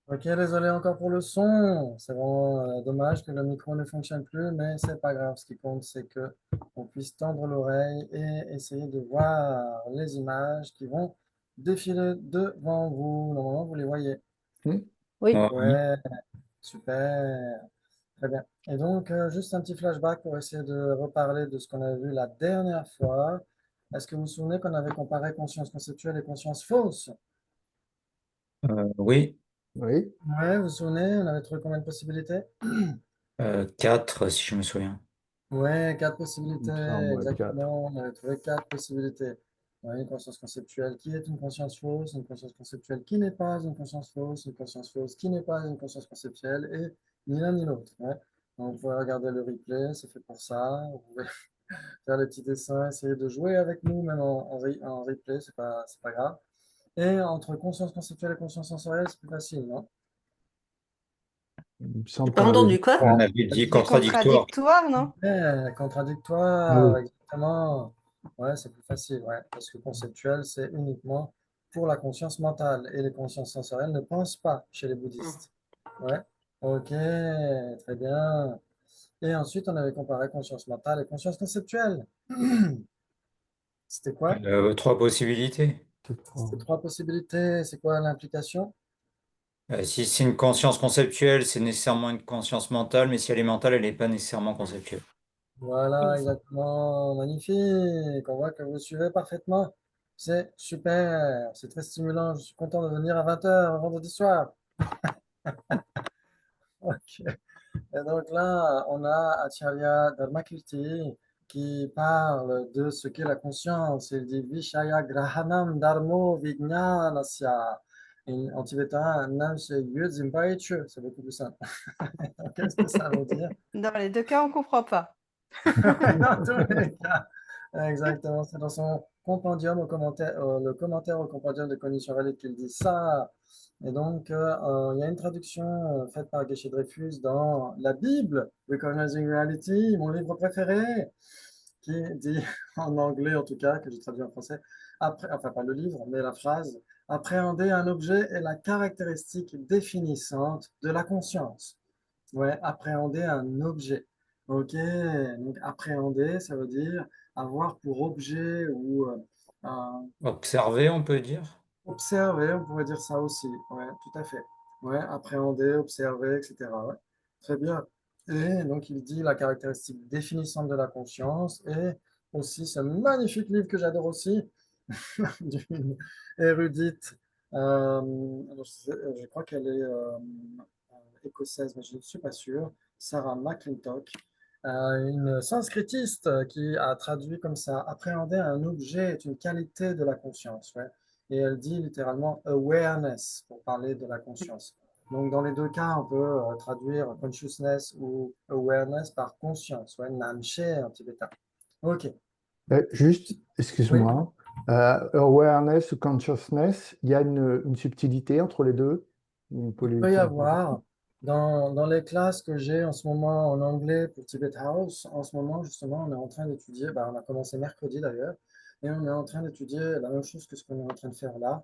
Ok, désolé encore pour le son. C'est vraiment dommage que le micro ne fonctionne plus, mais c'est pas grave. Ce qui compte, c'est que on puisse tendre l'oreille et essayer de voir les images qui vont défiler devant vous. Normalement, vous les voyez. Hmm. Oui. Oui. Ouais, super. Très bien. Et donc, juste un petit flashback pour essayer de reparler de ce qu'on avait vu la dernière fois. Est-ce que vous vous souvenez qu'on avait comparé conscience conceptuelle et conscience fausse? Oui. Oui. Ouais, vous vous souvenez, on avait trouvé combien de possibilités? 4 si je me souviens. Ouais, quatre Il possibilités, me semble, ouais, 4. exactement. On avait trouvé quatre possibilités. Ouais, une conscience conceptuelle qui est une conscience fausse, une conscience conceptuelle qui n'est pas une conscience fausse, une conscience fausse qui n'est pas une conscience conceptuelle, et ni l'un ni l'autre. Ouais. Donc, vous pouvez regarder le replay, c'est fait pour ça. Vous pouvez faire les petits dessins, essayer de jouer avec nous, même en replay, c'est pas grave. Et entre conscience conceptuelle et conscience sensorielle, c'est plus facile, non? Il me J'ai semble pas qu'on avait entendu dit quoi? On 3. avait dit C'est contradictoire. contradictoire, non? Ah Contradictoire, oui. exactement. Ouais, c'est plus facile, ouais, parce que conceptuel, c'est uniquement pour la conscience mentale et les consciences sensorielles ne pensent pas chez les Hmm. bouddhistes. Ouais, ok, très bien. Et ensuite, on avait comparé conscience mentale et conscience conceptuelle. C'était quoi? 3 possibilités. C'est C'était 3. trois possibilités. C'est quoi l'implication? Si c'est une conscience conceptuelle, c'est nécessairement une conscience mentale, mais si elle est mentale, elle n'est pas nécessairement conceptuelle. Voilà, exactement. Magnifique. On voit que vous suivez parfaitement. C'est super. C'est très stimulant. Je suis content de venir à 20 heures vendredi soir. Ok. Et donc là, on a Acharya Dharmakirti qui parle de ce qu'est la conscience. Il dit Vishaya Grahanam Dharmo Vijnanasya. En tibétain, Nam She Yue Zimbai Chu. C'est beaucoup plus simple. Qu'est-ce que ça veut dire? Dans les deux cas, on comprend pas. Dans tous les cas. Exactement, c'est dans son compendium au commentaire, le commentaire au compendium de cognition valide qu'il dit ça. Et donc, il y a une traduction faite par Geshe Dreyfus dans la Bible, Recognizing Reality, mon livre préféré, qui dit, en anglais en tout cas, que j'ai traduit en français, après, enfin pas le livre, mais la phrase, appréhender un objet est la caractéristique définissante de la conscience. Ouais, appréhender un objet. Ok, donc appréhender, ça veut dire avoir pour objet ou Observer, on peut dire. observer, on pourrait dire ça aussi. Ouais, tout à fait. Ouais, appréhender, observer, etc. Ouais. Très bien. Et donc il dit la caractéristique définissante de la conscience et aussi ce magnifique livre que j'adore aussi, d'une érudite. Alors, je crois qu'elle est écossaise, mais je ne suis pas sûr. Sarah McClintock, une sanskritiste qui a traduit comme ça, appréhender un objet est une qualité de la conscience. Ouais. Et elle dit littéralement awareness pour parler de la conscience. Donc, dans les deux cas, on peut traduire consciousness ou awareness par conscience, ouais, namche en tibétain. Ok, Juste, oui, excuse-moi. Awareness ou consciousness, il y a une subtilité entre les deux. Une il peut y polysémie. avoir, dans les classes que j'ai en ce moment en anglais pour Tibet House, en ce moment, justement, on est en train d'étudier, bah, on a commencé mercredi d'ailleurs, et on est en train d'étudier la même chose que ce qu'on est en train de faire là.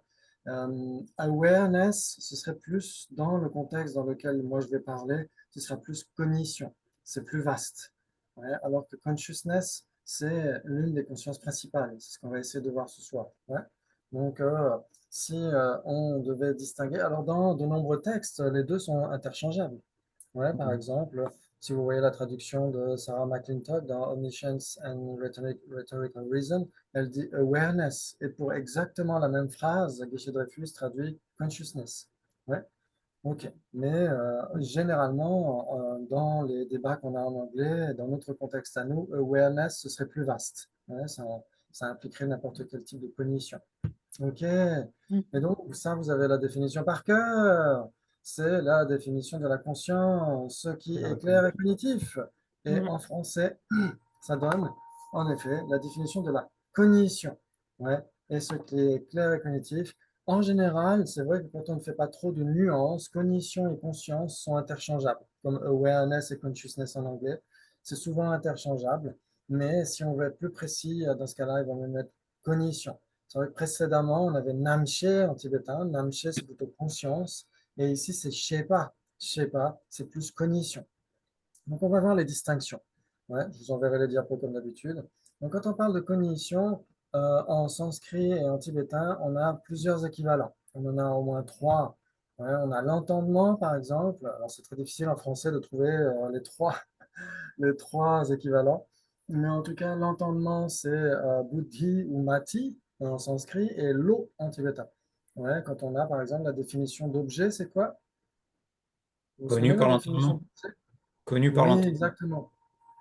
Awareness, ce serait plus dans le contexte dans lequel moi je vais parler, ce sera plus cognition, c'est plus vaste. Ouais, alors que consciousness, c'est l'une des consciences principales, c'est ce qu'on va essayer de voir ce soir. Ouais. Donc, si on devait distinguer, alors dans de nombreux textes, les deux sont interchangeables. Ouais, par exemple, si vous voyez la traduction de Sarah McClintock dans Omniscience and Rhetorical Reason, elle dit awareness, et pour exactement la même phrase, Geshe Dreyfus traduit consciousness. Ouais, ok. Mais généralement, dans les débats qu'on a en anglais, dans notre contexte à nous, awareness, ce serait plus vaste. Ouais, ça impliquerait n'importe quel type de cognition. Ok. Hmm. Et donc, ça, vous avez la définition par cœur. C'est la définition de la conscience, ce qui est clair et cognitif. Et Mhm. en français, ça donne, en effet, la définition de la cognition. Ouais. Et ce qui est clair et cognitif, en général, c'est vrai que quand on ne fait pas trop de nuances, cognition et conscience sont interchangeables, comme awareness et consciousness en anglais. C'est souvent interchangeable. Mais si on veut être plus précis, dans ce cas-là, il va même mettre cognition. C'est vrai que précédemment, on avait Namche en tibétain. Namche, c'est plutôt conscience. Et ici, c'est shepa. Shepa, c'est plus cognition. Donc, on va voir les distinctions. Ouais, je vous enverrai les diapos comme d'habitude. Donc, quand on parle de cognition, en sanskrit et en tibétain, on a plusieurs équivalents. On en a au moins trois. Ouais, on a l'entendement, par exemple. Alors, c'est très difficile en français de trouver les trois équivalents. Mais en tout cas, l'entendement, c'est buddhi ou mati en sanskrit et lo en tibétain. Ouais, quand on a, par exemple, la définition d'objet, c'est quoi? Vous vous souvenez Connu de la par définition l'entendement. d'objet? Connu par Oui, l'entendement. exactement.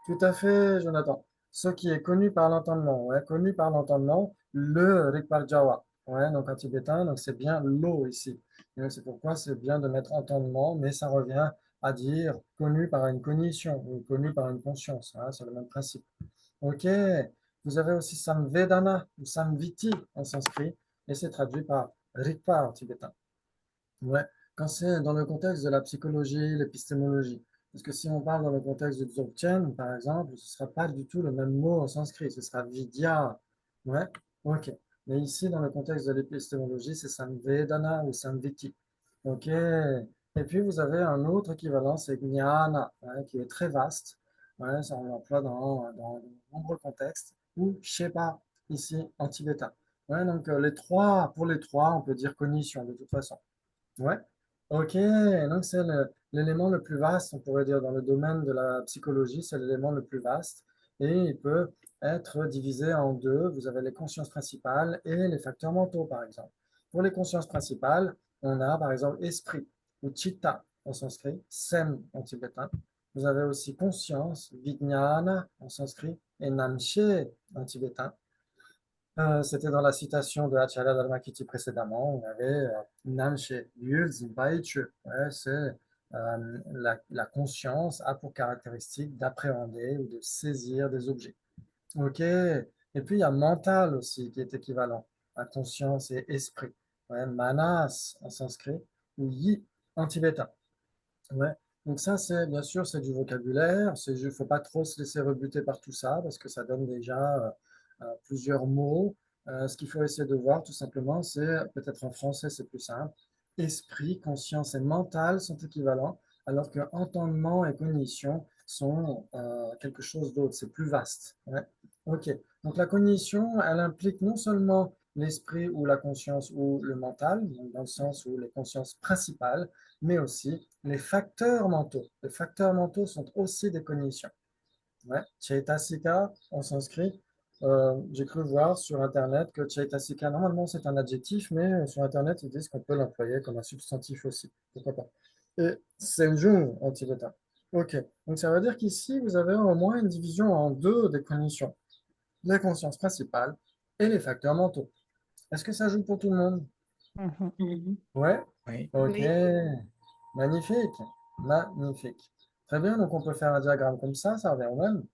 Tout à fait, Jonathan. Ce qui est connu par l'entendement, ouais, connu par l'entendement, le Rigparjawa. Ouais, donc en tibétain, donc c'est bien l'eau ici. Et donc c'est pourquoi c'est bien de mettre entendement, mais ça revient à dire connu par une cognition ou connu par une conscience. Hein, c'est le même principe. Ok. Vous avez aussi Samvedana ou Samviti en sanskrit, et c'est traduit par Rigpa en tibétain. Ouais, quand c'est dans le contexte de la psychologie, l'épistémologie. Parce que si on parle dans le contexte du Dzogchen, par exemple, ce ne sera pas du tout le même mot en sanskrit, ce sera vidya. Ouais, ok. Mais ici, dans le contexte de l'épistémologie, c'est Samvedana ou Samviti. Ok. Et puis, vous avez un autre équivalent, c'est Jnana, ouais, qui est très vaste. Ouais, ça, on l'emploie dans de nombreux contextes. Ou Shepa, ici, en tibétain. Ouais, donc, pour les trois, on peut dire cognition, de toute façon. Ouais. Ok, donc c'est l'élément le plus vaste, on pourrait dire, dans le domaine de la psychologie, c'est l'élément le plus vaste et il peut être divisé en deux. Vous avez les consciences principales et les facteurs mentaux, par exemple. Pour les consciences principales, on a par exemple esprit ou chitta en sanskrit, sem en tibétain. Vous avez aussi conscience, vijnana en sanskrit et namche en tibétain. C'était dans la citation de Acharya Dharmakirti précédemment. On avait Namche Yul Zimbaichu. Ouais, c'est la conscience a pour caractéristique d'appréhender ou de saisir des objets. Ok. Et puis il y a mental aussi qui est équivalent à conscience et esprit. Ouais, manas en sanskrit ou yi en tibétain. Ouais. Donc ça, c'est bien sûr, c'est du vocabulaire. Il ne faut pas trop se laisser rebuter par tout ça parce que ça donne déjà plusieurs mots. Ce qu'il faut essayer de voir, tout simplement, c'est peut-être en français, c'est plus simple. Esprit, conscience et mental sont équivalents, alors que entendement et cognition sont quelque chose d'autre. C'est plus vaste. Ouais. Ok. Donc la cognition, elle implique non seulement l'esprit ou la conscience ou le mental, donc dans le sens où les consciences principales, mais aussi les facteurs mentaux. Les facteurs mentaux sont aussi des cognitions. Ouais. Chaitasika, on s'inscrit. J'ai cru voir sur Internet que Chaitasika, normalement c'est un adjectif, mais sur Internet ils disent qu'on peut l'employer comme un substantif aussi. Pourquoi pas? Et Senjung en tibétain. Ok, donc ça veut dire qu'ici vous avez au moins une division en deux des cognitions, les consciences principales et les facteurs mentaux. Est-ce que ça joue pour tout le monde? Mhm. Ouais? Oui. Ok, Oui. magnifique, magnifique. Très bien, donc on peut faire un diagramme comme ça revient au même.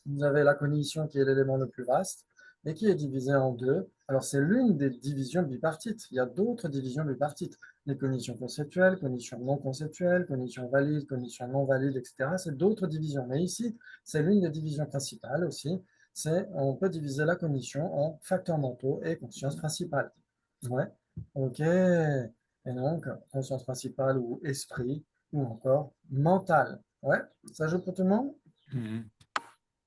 Vous avez la cognition qui est l'élément le plus vaste et qui est divisé en deux. Alors c'est l'une des divisions bipartites. Il y a d'autres divisions bipartites. Les cognitions conceptuelles, cognitions non conceptuelles, cognitions valides, cognitions non valides, etc. C'est d'autres divisions. Mais ici, c'est l'une des divisions principales aussi. On peut diviser la cognition en facteurs mentaux et conscience principale. Ouais, ok. Et donc, conscience principale ou esprit, ou encore mental. Ouais, ça joue pour tout le monde? Mhm.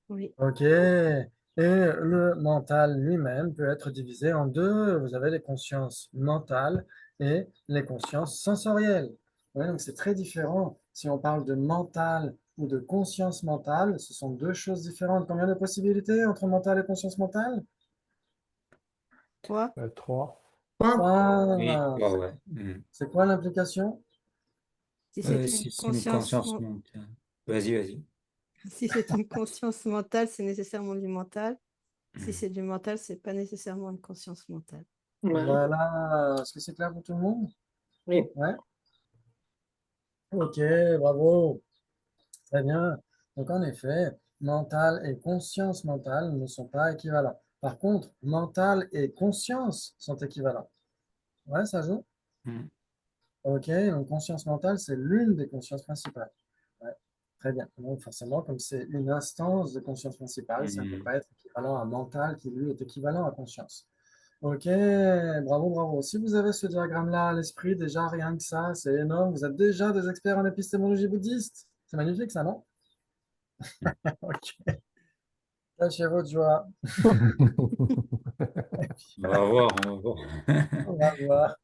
Oui. Ok. Et le mental lui-même peut être divisé en deux. Vous avez les consciences mentales et les consciences sensorielles. Ouais, donc c'est très différent. Si on parle de mental ou de conscience mentale, ce sont deux choses différentes. Combien de possibilités entre mental et conscience mentale? Quoi? Trois. Oui, Trois. ouais, ouais. Mhm. C'est quoi l'implication? Si c'est une Si c'est une conscience, conscience mentale. Vas-y, vas-y. si c'est une conscience mentale, c'est nécessairement du mental. Si Mhm. c'est du mental, c'est pas nécessairement une conscience mentale. Ouais. Voilà. Est-ce que c'est clair pour tout le monde? Oui. Ouais. Ok, bravo. Très bien. Donc, en effet, mental et conscience mentale ne sont pas équivalents. Par contre, mental et conscience sont équivalents. Ouais, ça joue? Mhm. Ok, donc conscience mentale, c'est l'une des consciences principales. Ouais, très bien. Donc, forcément, comme c'est une instance de conscience principale, ça ne peut Mhm. pas être équivalent à mental qui, lui, est équivalent à conscience. Ok, bravo, bravo. Si vous avez ce diagramme-là à l'esprit, déjà rien que ça, c'est énorme. Vous êtes déjà des experts en épistémologie bouddhiste. C'est magnifique ça, non? Ok, lâchez votre joie. On va voir, on va voir. On va voir.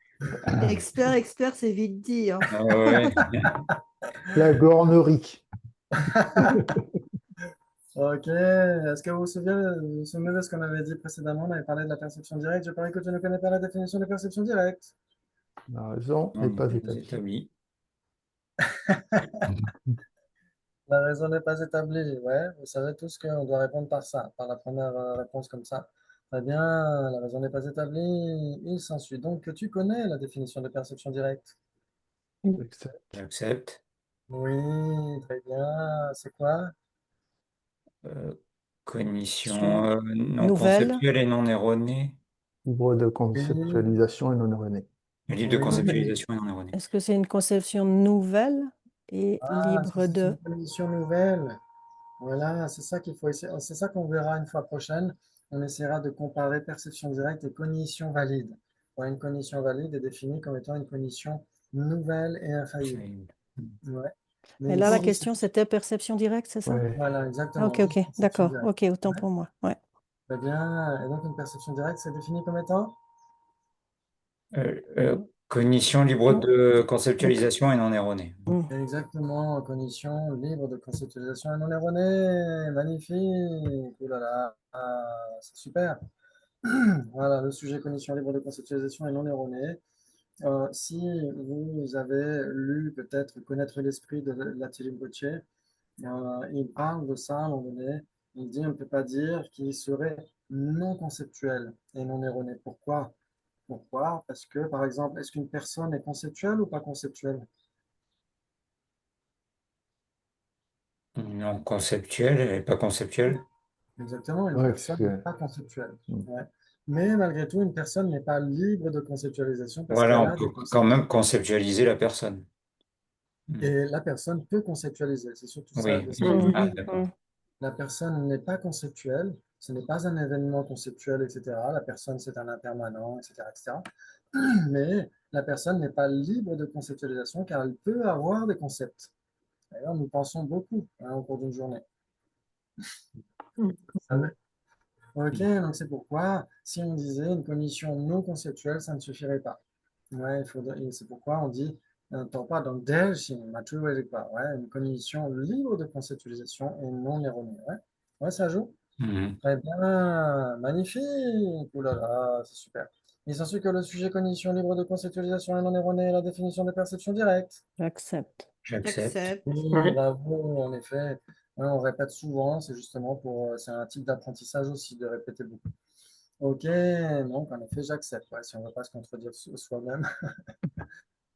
Expert, expert, c'est vite dit, hein. Ah ouais. La gornerie. Ok, est-ce que vous vous souvenez de ce qu'on avait dit précédemment? On avait parlé de la perception directe. Je parie que tu ne connais pas la définition de perception directe. La raison On n'est n'est pas pas établie. établi. La raison n'est pas établie. Ouais, vous savez tous qu'on doit répondre par ça, par la première réponse comme ça. Très bien, la raison n'est pas établie. Il s'ensuit donc que tu connais la définition de perception directe. Exact. J'accepte. Oui, très bien. C'est quoi? Euh, Cognition non Nouvelle. conceptuelle et non erronée. Libre de Oui, conceptualisation et non erroné. Libre de oui. conceptualisation et non erronée. Est-ce que c'est une conception nouvelle et Ah, est-ce que libre c'est de... une cognition nouvelle? Voilà, c'est ça qu'il faut essayer. C'est ça qu'on verra une fois prochaine. On essaiera de comparer perception directe et cognition valide. Ouais, une cognition valide est définie comme étant une cognition nouvelle et infaillible. Ouais. Mais Mais là, la ici, question, c'était perception directe, c'est ça? Ouais. voilà, Ah, exactement, ok, juste ok, perception d'accord. directe. Ok, autant Ouais, pour moi. Ouais. très bien. Et donc, une perception directe, c'est défini comme étant? Euh, euh, Cognition libre Non. de conceptualisation et non erronée. Hmm. Exactement, cognition libre de conceptualisation et non erronée. Magnifique. Ouh là là, c'est super. Voilà, le sujet cognition libre de conceptualisation et non erronée. Si vous avez lu peut-être Connaître l'esprit de Lathiere Gautier, il parle de ça à un moment donné. Il dit on ne peut pas dire qu'il serait non conceptuel et non erroné. Pourquoi? Pourquoi? Parce que, par exemple, est-ce qu'une personne est conceptuelle ou pas conceptuelle? Non conceptuelle et pas conceptuelle. Exactement, une Ouais, personne n'est pas conceptuelle. Hmm. Ouais. Mais malgré tout, une personne n'est pas libre de conceptualisation parce Voilà, qu'elle on a peut des quand concepts. même conceptualiser la personne. Hmm. Et la personne peut conceptualiser. C'est surtout ça, Oui, de ça oui. qu'il Hmm. Ah, s'agit. d'accord. La personne n'est pas conceptuelle, ce n'est pas un événement conceptuel, etc. La personne, c'est un impermanent, etc., etc. Mais la personne n'est pas libre de conceptualisation car elle peut avoir des concepts. D'ailleurs, nous pensons beaucoup au cours d'une journée. Ah ouais. Ok, donc c'est pourquoi, si on disait une cognition non conceptuelle, ça ne suffirait pas. Ouais, et c'est pourquoi on dit, t'as pas dans Delching, pas. Ouais, une cognition libre de conceptualisation et non erronée. Ouais, ouais, ça joue. Mhm. Très bien, magnifique. Ouh là là, c'est super. Il s'ensuit que le sujet cognition libre de conceptualisation et non erronée est la définition de perception directe. J'accepte. J'accepte. Oui, bravo, en effet. Ouais, on répète souvent, c'est justement c'est un type d'apprentissage aussi de répéter beaucoup. Ok, donc en effet, j'accepte. Ouais, si on ne veut pas se contredire soi-même.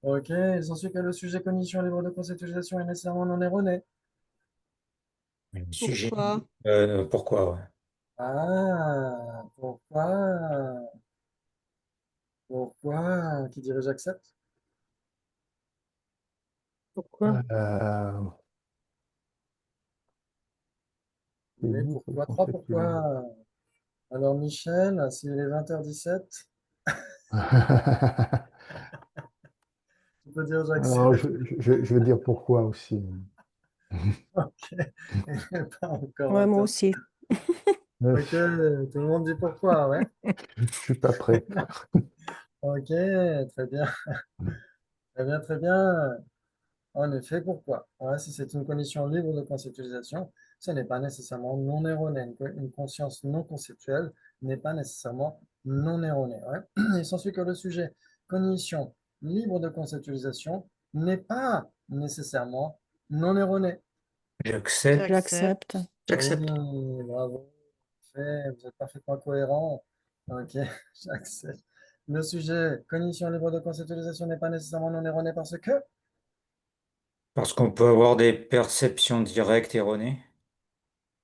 Ok, il s'ensuit que le sujet cognition libre de conceptualisation est nécessairement non erroné. Le sujet. Pourquoi? Pourquoi? Ouais. Ah, pourquoi? Pourquoi? Qui dirait j'accepte? Pourquoi? C'est Oui, libre de pourquoi? Trois conceptualiser. pourquoi? Alors Michel, s'il est 20h17, tu peux dire Alors, j'accepte. je vais dire pourquoi aussi. Ok, pas encore Ouais, moi 20h. aussi. Ok, tout le monde dit pourquoi, ouais. Je suis pas prêt. Ok, très bien, très bien, très bien. En effet, pourquoi? Ouais, si c'est une condition libre de conceptualisation, ce n'est pas nécessairement non erroné. Une conscience non conceptuelle n'est pas nécessairement non erronée. Ouais. Il s'ensuit que le sujet cognition libre de conceptualisation n'est pas nécessairement non erroné. J'accepte. J'accepte. Oui, bravo. Fait, vous êtes parfaitement cohérent. Ok, j'accepte. Le sujet cognition libre de conceptualisation n'est pas nécessairement non erroné parce que Parce qu'on peut avoir des perceptions directes erronées.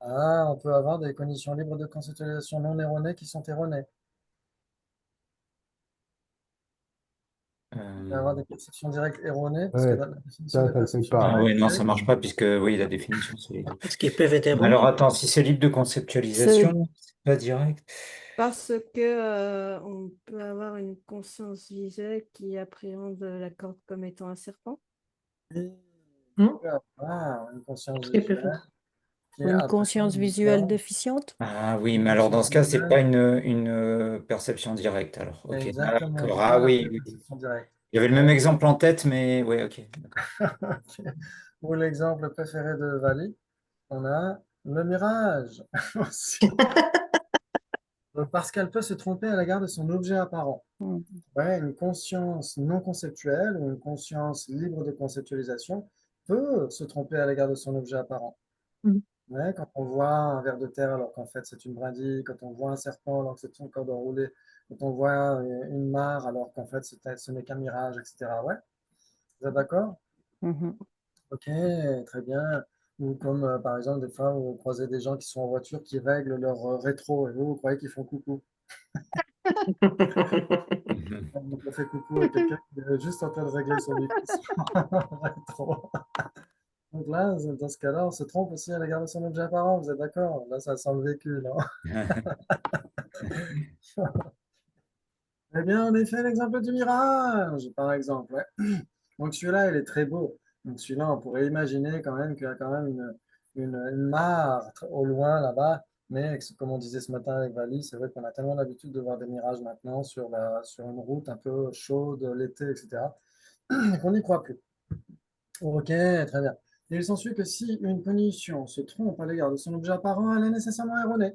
on peut avoir des conditions libres de conceptualisation non erronées qui sont erronées. On peut avoir Euh, des perceptions directes erronées parce que Ouais, dans la définition ça des le fait perceptions Ah pas. oui, directes, non, ça c'est... marche pas puisque oui, la définition, c'est les deux. Est-ce qu'ils peuvent être Alors erronés? attends, si c'est libre de C'est conceptualisation, c'est pas direct. Parce que on peut avoir une conscience visuelle qui appréhende la corde comme étant un serpent. Oui, Hmm. tu peux avoir une conscience Qui visuelle peut-être? qui Ou une appréhende conscience une visuelle corde, déficiente? Ah oui, une mais alors dans conscience ce cas, c'est visuelle. pas une perception directe. Alors, ok. Exactement, D'accord. tu peux Ah l'appeler oui, oui. perception directe. J'avais le même exemple en tête, mais oui, ok. D'accord. Ok. Ou l'exemple préféré de Vali, on a le mirage aussi. Donc, parce qu'elle peut se tromper à l'égard de son objet apparent. Hmm. Ouais, une conscience non conceptuelle ou une conscience libre de conceptualisation peut se tromper à l'égard de son objet apparent. Hmm. Ouais, quand on voit un ver de terre alors qu'en fait c'est une brindille, quand on voit un serpent alors que c'est son corde enroulée, quand on voit une mare alors qu'en fait ce n'est qu'un mirage, etc. Ouais, vous êtes d'accord? Mhm. Ok, très bien. Ou comme par exemple des fois vous croisez des gens qui sont en voiture qui règlent leur rétro et vous croyez qu'ils font coucou. Mhm. Donc on fait coucou à quelqu'un qui est juste en train de régler son micro rétro. Donc là, dans ce cas-là, on se trompe aussi à l'égard de son objet apparent, vous êtes d'accord? Là, ça sent le véhicule, hein. Eh bien, en effet, l'exemple du mirage, par exemple. Ouais. Donc celui-là, il est très beau. Donc celui-là, on pourrait imaginer quand même qu'il y a quand même une mare au loin là-bas. Mais comme on disait ce matin avec Vali, c'est vrai qu'on a tellement l'habitude de voir des mirages maintenant sur une route un peu chaude l'été, etc., qu'on n'y croit plus. Ok, très bien. Il s'ensuit que si une cognition se trompe à l'égard de son objet apparent, elle est nécessairement erronée.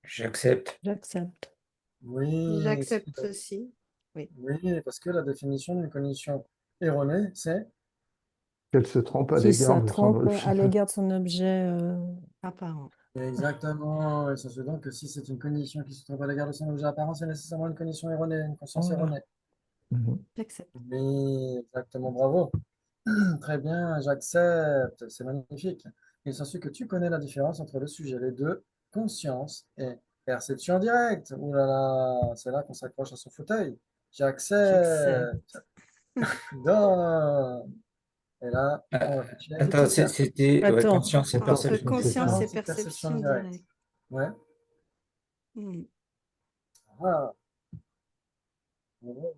J'accepte. J'accepte. Oui, J'accepte aussi. Oui. oui, parce que la définition d'une cognition erronée, c'est Qu'elle se trompe à Qui l'égard se de son trompe objet. à l'égard de son objet. Apparent. exactement. Il s'ensuit donc que si c'est une cognition qui se trompe à l'égard de son objet apparent, c'est nécessairement une cognition erronée, une conscience Voilà. erronée. Mhm. J'accepte. Oui, exactement, bravo. Très bien, j'accepte, c'est magnifique. Il s'ensuit que tu connais la différence entre le sujet, les deux, conscience et perception directe. Ouh là là, c'est là qu'on s'accroche à son fauteuil. J'accepte. J'accepte. Donne. Et là, Euh, on réfléchit à Attends, Laetitia. c'était Attends. conscience et Entre perception. C'est ça. conscience et Conscience et perception perception directe. directe. Ouais. Hmm. Ah.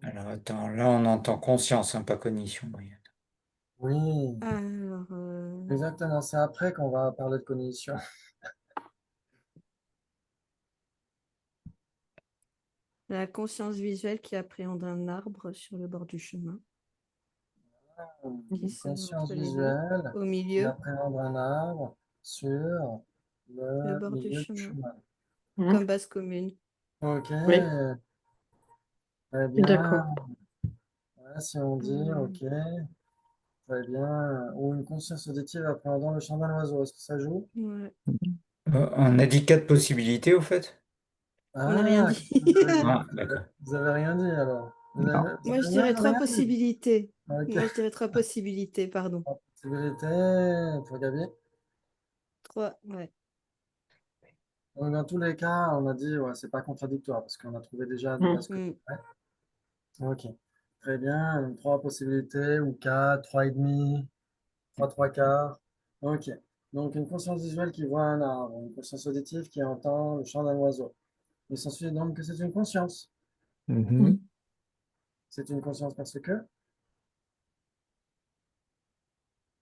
Alors attends, là on entend conscience, hein, pas cognition. Oui. Oui, Alors, exactement. C'est après qu'on va parler de cognition. la conscience visuelle qui appréhende un arbre sur le bord du chemin, qui Une se conscience entre les deux. visuelle Au qui milieu, appréhende un arbre sur le le bord du milieu du chemin, chemin. Hmm. comme base commune. Ok, Oui, très je suis d'accord. bien. Ouais, si on dit Hmm. ok, très bien. Ou une conscience auditive appréhendant le chant d'un oiseau, est-ce que ça joue? Ouais. On a dit 4 possibilités au fait? On n'a rien Ah, dit. Ah, d'accord. vous avez rien dit alors. Non. Vous Moi, je avez dirais même trois rien dit. possibilités. Ok. Moi, je dirais trois possibilités, pardon. Possibilité pour Gabi. Trois, ouais. Donc, dans tous les cas, on a dit, ouais, c'est pas contradictoire parce qu'on a trouvé déjà des Hmm. bases. Hmm. Ouais. Ok. Très bien. Donc, trois possibilités ou quatre, trois et demi, trois quarts. Ok. Donc, une conscience visuelle qui voit un arbre, une conscience auditive qui entend le chant d'un oiseau. Il s'ensuit donc que c'est une conscience. Mhm. C'est une conscience parce que,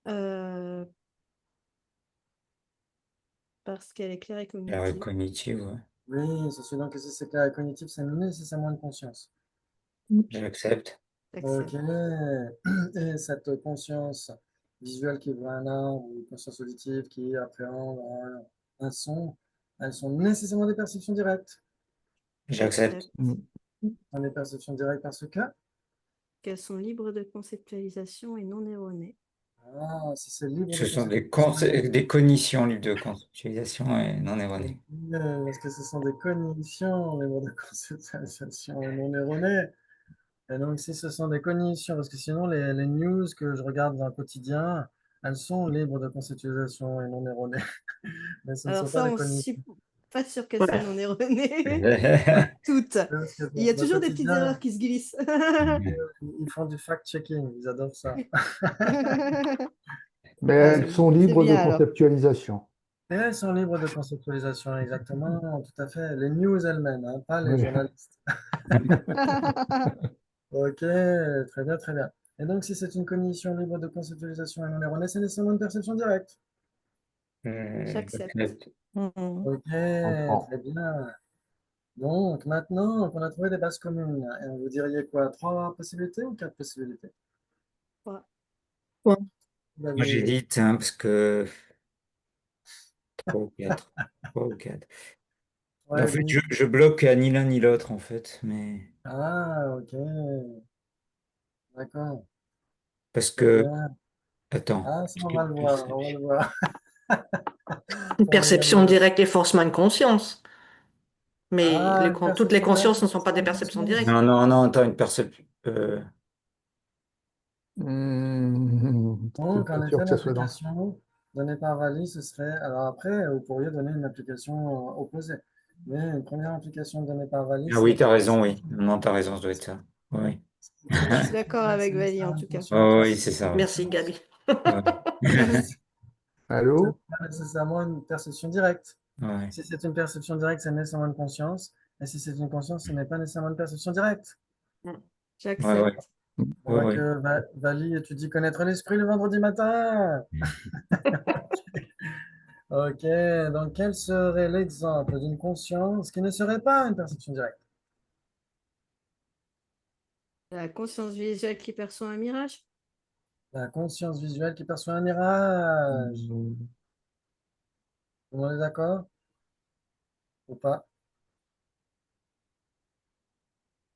Euh, parce qu'elle est claire et La cognitive. cognitive, ouais. oui, il s'ensuit donc que si c'est clair et cognitif, c'est nécessairement une conscience. J'accepte. Ok. J'accepte. Et cette conscience visuelle qui voit un arbre ou conscience auditive qui appréhende un son, elles sont nécessairement des perceptions directes. J'accepte. Mhm. On des perceptions directes parce que, Qu'elles sont libres de conceptualisation et non erronées. si c'est libre de Ce sont conceptualisation, des cognitions libres de conceptualisation et non erronées. parce que ce sont des cognitions libres de conceptualisation et non erronées. Et donc, si ce sont des cognitions, parce que sinon, les news que je regarde dans le quotidien, elles sont libres de conceptualisation et non erronées. Mais ce ne Alors sont pas ça, des on ne cognitions. suis pas sûr qu'elles soient Ouais. non erronées. Ouais. Toutes. Parce que Il y a dans le toujours des petites quotidien, erreurs qui se glissent. ils font du fact-checking, ils adorent ça. Mais Ah, elles sont c'est libres de bien alors. conceptualisation. Et elles sont libres de conceptualisation, exactement, tout à fait. Les news elles-mêmes, hein, pas les Oui. journalistes. Ok, très bien, très bien. Et donc, si c'est une cognition libre de conceptualisation et non erronée, c'est nécessairement une perception directe. J'accepte. J'accepte. Mhm. Ok, Comprends. très bien. Donc, maintenant qu'on a trouvé des bases communes, et vous diriez quoi? Trois possibilités ou quatre possibilités? Voilà. Vous Moi, avez- j'hésite, hein, parce que 3 ou 4. 3 ou 4. En Ouais, fait, vous. je bloque à ni l'un ni l'autre, en fait. Mais Ah, ok, d'accord, parce très que, bien. attends, Ah, ça, on va speed le voir, on va le perception. voir. Une On va perception regarder. directe est forcément une conscience, mais Ah, une toutes les perception directe, consciences c'est ne sont pas des nécessairement une perceptions conscience. directes. Non, non, non, attends, une perception. C'est Donc, en pas sûr effet, que ça soit dans... l'application donnée par Vali, ce serait. Alors après, vous pourriez donner une application opposée. Mais une première application donnée par Vali, Ah c'est oui, que t'as la raison, oui. perception. Non, t'as raison, ça doit être ça. Oui. C'est la Je suis perception d'accord directe, c'est avec Vali en nécessairement une tout cas. conscience. Oh, oui, c'est ça, oui. Merci, Gabi. Ouais. C'est Allô? pas nécessairement une perception directe. Ouais. Si c'est une perception directe, c'est nécessairement une conscience. Et si c'est une conscience, ce n'est pas nécessairement une perception directe. Ouais, ouais. J'accepte. On Ouais, voit ouais. que Vali étudie connaître l'esprit le vendredi matin. Ok, donc quel serait l'exemple d'une conscience qui ne serait pas une perception directe? La conscience visuelle qui perçoit un mirage. La conscience visuelle qui perçoit un mirage. Tout le monde est d'accord ou pas?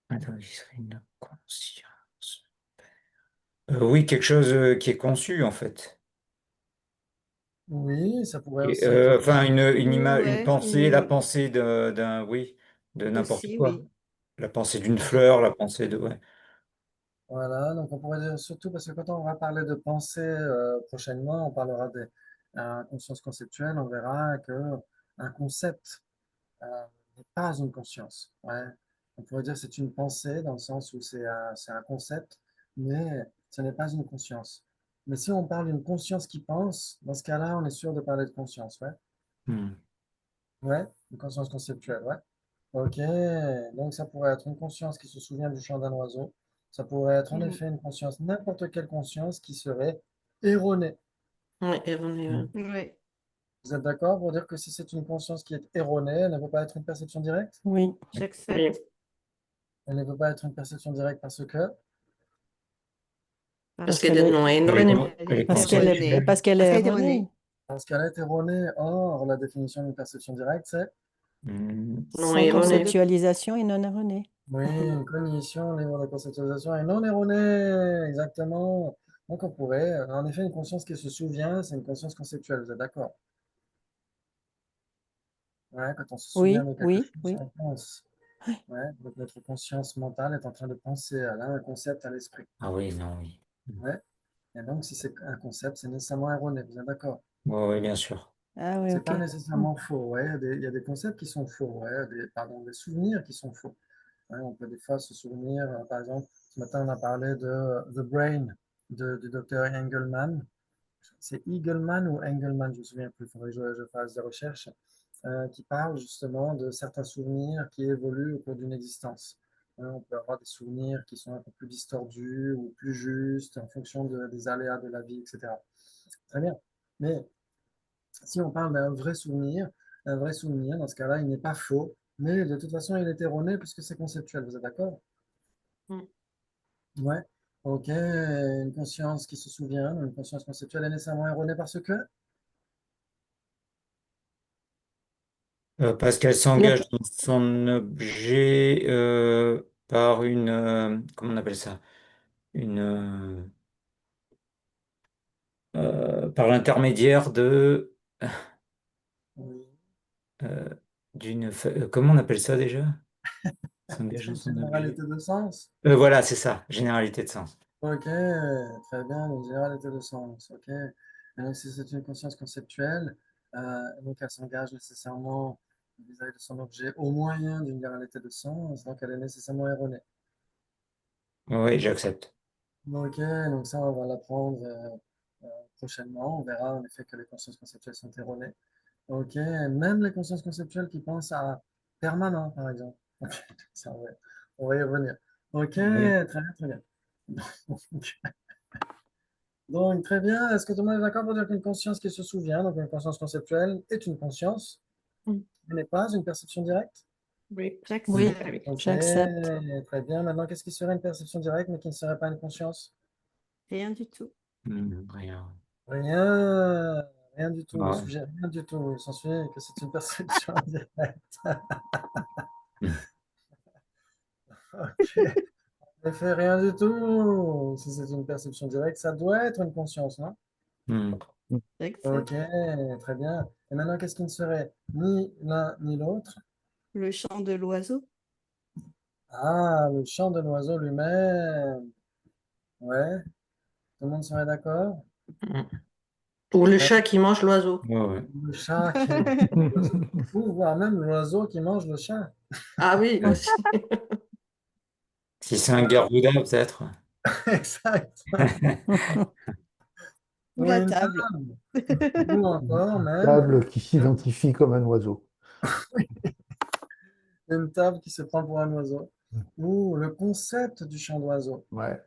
Attends, il serait une conscience. Oui, quelque chose qui est conçu, en fait. Oui, ça pourrait aussi être. Enfin, une Oui, image, une ouais, pensée, la pensée oui, de n'importe aussi, quoi. oui. La pensée d'une fleur, la pensée de, ouais. Voilà, donc on pourrait dire surtout parce que quand on va parler de pensée prochainement, on parlera des consciences conceptuelles, on verra que un concept n'est pas une conscience. Ouais. On pourrait dire que c'est une pensée dans le sens où c'est un concept, mais ce n'est pas une conscience. Mais si on parle d'une conscience qui pense, dans ce cas-là, on est sûr de parler de conscience. Ouais, Hmm. ouais, une conscience conceptuelle. Ouais. Ok, donc ça pourrait être une conscience qui se souvient du chant d'un oiseau. Ça pourrait être en Mhm. effet une conscience, n'importe quelle conscience qui serait erronée. Oui, erroné. Ouais. Vous êtes d'accord pour dire que si c'est une conscience qui est erronée, elle ne peut pas être une perception directe? Oui, Oui, J'accepte. Elle ne peut pas être une perception directe parce que parce parce qu'elle qu'elle est est, non Elle est, erronée. Elle elle est est parce qu'elle est, erronée. conceptuelle. parce qu'elle Parce est qu'elle est erronée. erronée. parce qu'elle est erronée. Or, la définition d'une perception directe, c'est Hmm. Non Sans Libre erronée. de... conceptualisation et non erronée. oui, une cognition libre de conceptualisation et non erronée. Exactement. Donc, on pourrait, en effet, une conscience qui se souvient, c'est une conscience conceptuelle. Vous êtes d'accord? Ouais, quand on se souvient Oui, de quelque oui, chose, oui. on pense. Ouais, donc notre conscience mentale est en train de penser à un concept à l'esprit. Ah oui, non, oui. Ouais. Et donc, si c'est un concept, c'est nécessairement erroné. Vous êtes d'accord? Ouais, ouais, bien sûr. Ah oui, C'est ok. pas nécessairement faux. Ouais, il y a des concepts qui sont faux. Ouais, pardon, des souvenirs qui sont faux. Ouais, on peut des fois se souvenir, par exemple, ce matin on a parlé de The Brain du docteur Engelman. C'est Eagleman ou Engelman, je me souviens plus, il faudrait que je fasse des recherches, qui parle justement de certains souvenirs qui évoluent au cours d'une existence. On peut avoir des souvenirs qui sont un peu plus distordus ou plus justes en fonction des aléas de la vie, etc. Très bien. Mais si on parle d'un un vrai souvenir, dans ce cas-là, il n'est pas faux, mais de toute façon, il est erroné puisque c'est conceptuel. Vous êtes d'accord? Mm. Ouais. Ok. Une conscience qui se souvient, une conscience conceptuelle est nécessairement erronée parce que Parce qu'elle Il y a, s'engage dans son objet par comment on appelle ça? Une, par l'intermédiaire oui, euh, comment on appelle ça déjà? S'engage c'est dans une son objet. généralité de sens. Voilà, c'est ça, généralité de sens. Ok, très bien, une généralité de sens. Ok. Et donc, si c'est une conscience conceptuelle, donc elle s'engage nécessairement vis-à-vis de son objet au moyen d'une généralité de sens, donc elle est nécessairement erronée. Oui, j'accepte. Ok, donc ça, on va l'apprendre prochainement. On verra en effet que les consciences conceptuelles sont erronées. Ok, même les consciences conceptuelles qui pensent à permanent, par exemple. Ok, ça, on va y revenir. Ok, Oui. très bien, très bien. Donc, très bien. Est-ce que tout le monde est d'accord pour dire qu'une conscience qui se souvient, donc une conscience conceptuelle, est une conscience, Mm. mais n'est pas une perception directe? Oui, Oui, j'accepte. Oui. Ok, j'accepte. très bien. Maintenant, qu'est-ce qui serait une perception directe, mais qui ne serait pas une conscience? Rien du tout. Rien. Rien, rien du tout. Le Ouais. sujet, rien du tout. Il s'ensuit que c'est une perception directe. Ok. Ne fait rien du tout. Si c'est une perception directe, ça doit être une conscience, non? Hmm. Ok, J'accepte. très bien. Et maintenant, qu'est-ce qui ne serait ni l'un ni l'autre? Le chant de l'oiseau. Ah, le chant de l'oiseau lui-même. Ouais, tout le monde serait d'accord? Mm. Ou le Ouais, chat qui mange l'oiseau. Ouais, ouais. le chat qui mange l'oiseau. Ou voire même l'oiseau qui mange le chat. Ah oui, aussi. Si c'est un Garuda, peut-être. Exact. Ou Ou la une table. table. Ou encore même Table qui s'identifie comme un oiseau. une table qui se prend pour un oiseau. Ou le concept du chant d'oiseau. Ouais,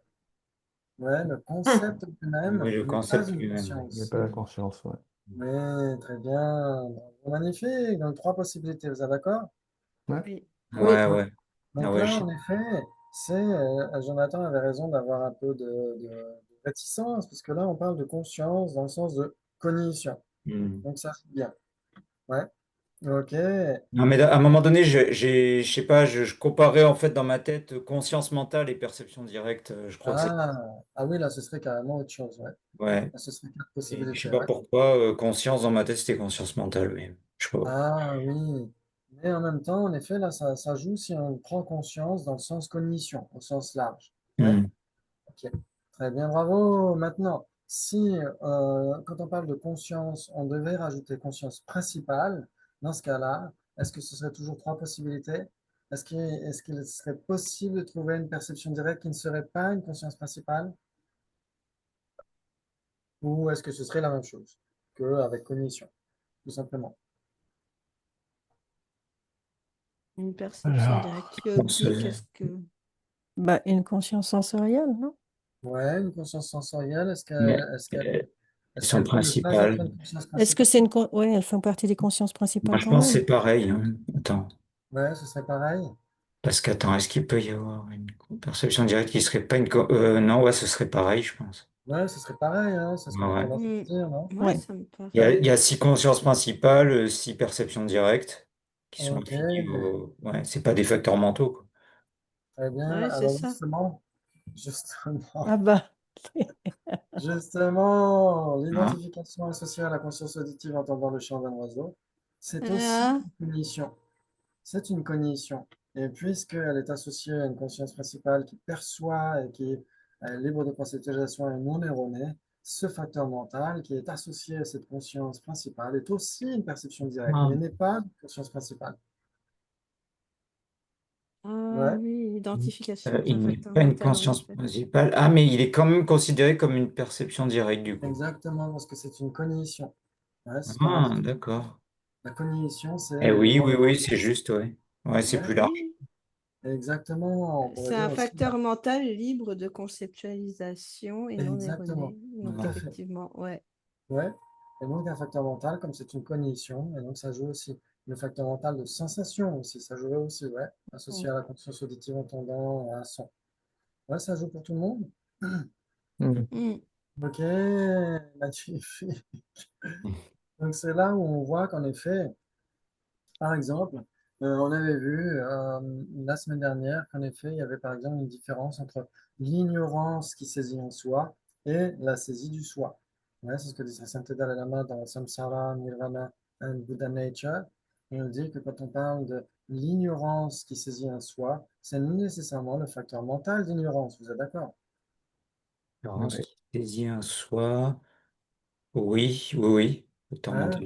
Ouais, le concept lui-même Oui, le n'est pas concept une lui-même. mais conscience. pas la conscience. Ouais. Oui, très bien. Bravo, magnifique. Donc, trois possibilités, vous êtes d'accord? Ouais. Oui. Oui. Ouais, ouais. Ah Donc ouais, là, en effet, Jonathan avait raison d'avoir un peu de réticence, parce que là, on parle de conscience dans le sens de cognition. Hmm. Donc, ça, c'est bien. Ouais, ok. Non, mais à un moment donné, je sais pas, je comparais en fait dans ma tête conscience mentale et perception directe. Je crois que c'est. Ah oui, là, ce serait carrément autre chose. Ouais. Ouais. Là, ce serait quatre Et je sais possibilités. pas Ouais. pourquoi, conscience dans ma tête, c'était conscience mentale, mais je sais pas. Ah oui. Mais en même temps, en effet, là, ça joue si on prend conscience dans le sens cognition, au sens large. Ouais. Hmm. Ok, très bien, bravo. Maintenant, si quand on parle de conscience, on devait rajouter conscience principale, dans ce cas-là, est-ce que ce serait toujours trois possibilités? Est-ce qu'il serait possible de trouver une perception directe qui ne serait pas une conscience principale? Ou est-ce que ce serait la même chose qu'avec cognition, tout simplement? Une perception directe Alors, qui Je pense, oblique à ce que. Bah, une conscience sensorielle, non? Ouais, une conscience sensorielle, mais elles est-ce sont qu'elle peut ne pas être principales. une conscience Est-ce que principale? c'est une... Ouais, elles font partie des consciences Moi, principales je quand pense que même. c'est pareil, hein. Attends. Ouais, ce serait pareil. Parce qu'attends, est-ce qu'il peut y avoir une perception directe qui serait pas une. Non, ouais, ce serait pareil, je pense. Ouais, ce serait pareil, hein, c'est ce Ouais, qu'on a ouais. tendance à dire, non? Ouais, Ouais. ça me Il y paraît. a six consciences principales, six perceptions directes qui sont Ok. affinies au. Ouais, c'est pas des facteurs mentaux, quoi. Très bien. Ouais, c'est Alors ça. justement, Ah bah, justement, Hein. l'identification associée à la conscience auditive entendant le chant d'un oiseau, c'est aussi Ah, une cognition. C'est une cognition. Et puisqu'elle est associée à une conscience principale qui perçoit et qui est libre de conceptualisation et non erronée, ce facteur mental qui est associé à cette conscience principale est aussi une perception directe, mais Ah. n'est pas une conscience principale. ah Ouais, oui, identification est un Il n'est facteur pas une mental, en conscience effet. principale. Ah, mais il est quand même considéré comme une perception directe, du coup. exactement, parce que c'est une cognition. Ouais, c'est ce qu'on a Ah, dit. d'accord. La cognition, c'est Eh oui, l'élément oui, de oui, c'est base. juste, ouais. Ouais, c'est Ouais, plus large. Oui, exactement. On pourrait c'est dire un aussi. facteur mental libre de conceptualisation et non Exactement. erroné. Tout Donc, à Ouais. fait. effectivement, ouais. Ouais. Et donc, un facteur mental, comme c'est une cognition, et donc ça joue aussi. Le facteur mental de sensation aussi, ça jouerait aussi, ouais. Associé Mm. à la conscience auditive entendant un son. Ouais, ça joue pour tout le monde. hmm. Mm. Ok, magnifique. Donc, c'est là où on voit qu'en effet, par exemple, on avait vu la semaine dernière qu'en effet, il y avait par exemple une différence entre l'ignorance qui saisit en soi et la saisie du soi. Ouais, c'est ce que dit Saint Dalai Lama dans Samsara, Nirvana and Buddha Nature. Il nous dit que quand on parle de l'ignorance qui saisit en soi, c'est nécessairement le facteur mental d'ignorance. Vous êtes d'accord? Florence Ouais. qui saisit un soi. Oui, oui, oui. Autant Hein, mental.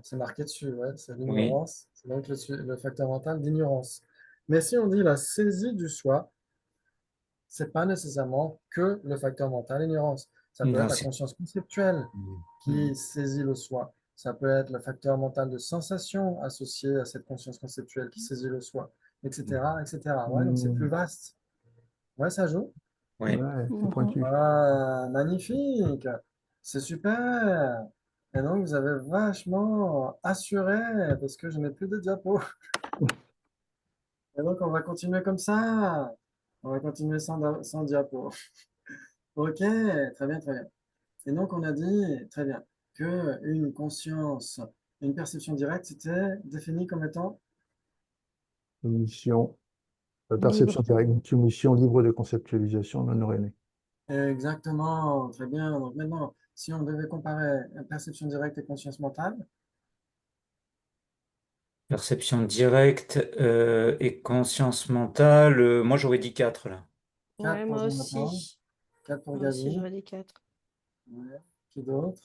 c'est marqué dessus, ouais, c'est Oui. l'ignorance, c'est donc le facteur mental d'ignorance. Mais si on dit la saisie du soi, c'est pas nécessairement que le facteur mental ignorance. Ça peut être Non, la c'est. conscience conceptuelle Hmm. qui saisit le soi. ça peut être le facteur mental de sensation associé à cette conscience conceptuelle qui saisit le soi, etc., etc. Ouais, donc c'est plus vaste. Ouais, ça joue. Oui. Ouais, c'est Mhm. pointu. Ah, magnifique. C'est super. Et donc, vous avez vachement assuré parce que je n'ai plus de diapos. Et donc, on va continuer comme ça. On va continuer sans diapo. Ok, très bien, très bien. Et donc, on a dit, très bien, que une conscience, une perception directe, c'était défini comme étant Une mission, Libre. perception directe, une mission libre de conceptualisation non ornée. exactement, très bien. Donc maintenant, si on devait comparer perception directe et conscience mentale, Perception directe et conscience mentale. Moi, j'aurais dit 4 là. 4 Ouais, pour moi Jonathan, aussi. 4 pour Moi aussi, Gabi. j'aurais dit 4. Ouais. Qui d'autre?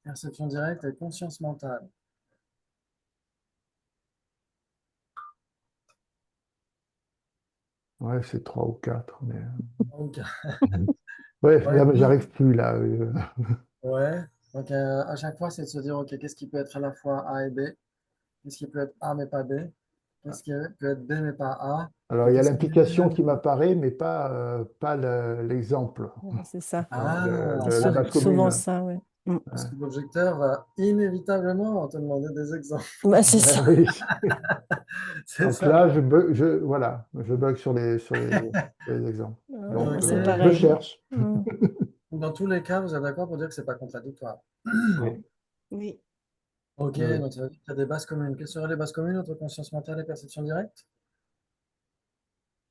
Perception directe et conscience mentale. Ouais, c'est 3 ou 4. Mais... Ok. Ouais, Ouais, là, mais j'arrive plus là. ouais. Donc à chaque fois, c'est de se dire, ok, qu'est-ce qui peut être à la fois A et B? Qu'est-ce qui peut être A mais pas B? Qu'est-ce qui peut être B mais pas A? Alors, Et il y a qu'est-ce qui l'implication qui est... m'apparaît, mais pas l'exemple. Ouais, c'est ça. Ah, C'est La base souvent commune. ça, ouais. Mm. parce que l'objecteur va inévitablement te demander des exemples. Bah, c'est Ouais, ça. oui. C'est Donc ça. là, voilà, je bug sur les exemples. Donc, Moi, c'est je pareil. cherche. Mm. Dans tous les cas, vous êtes d'accord pour dire que c'est pas contradictoire. Oui. Oui. Ok, Oui. donc ça veut dire qu'il y a des bases communes. Quelles seraient les bases communes entre conscience mentale et perception directe?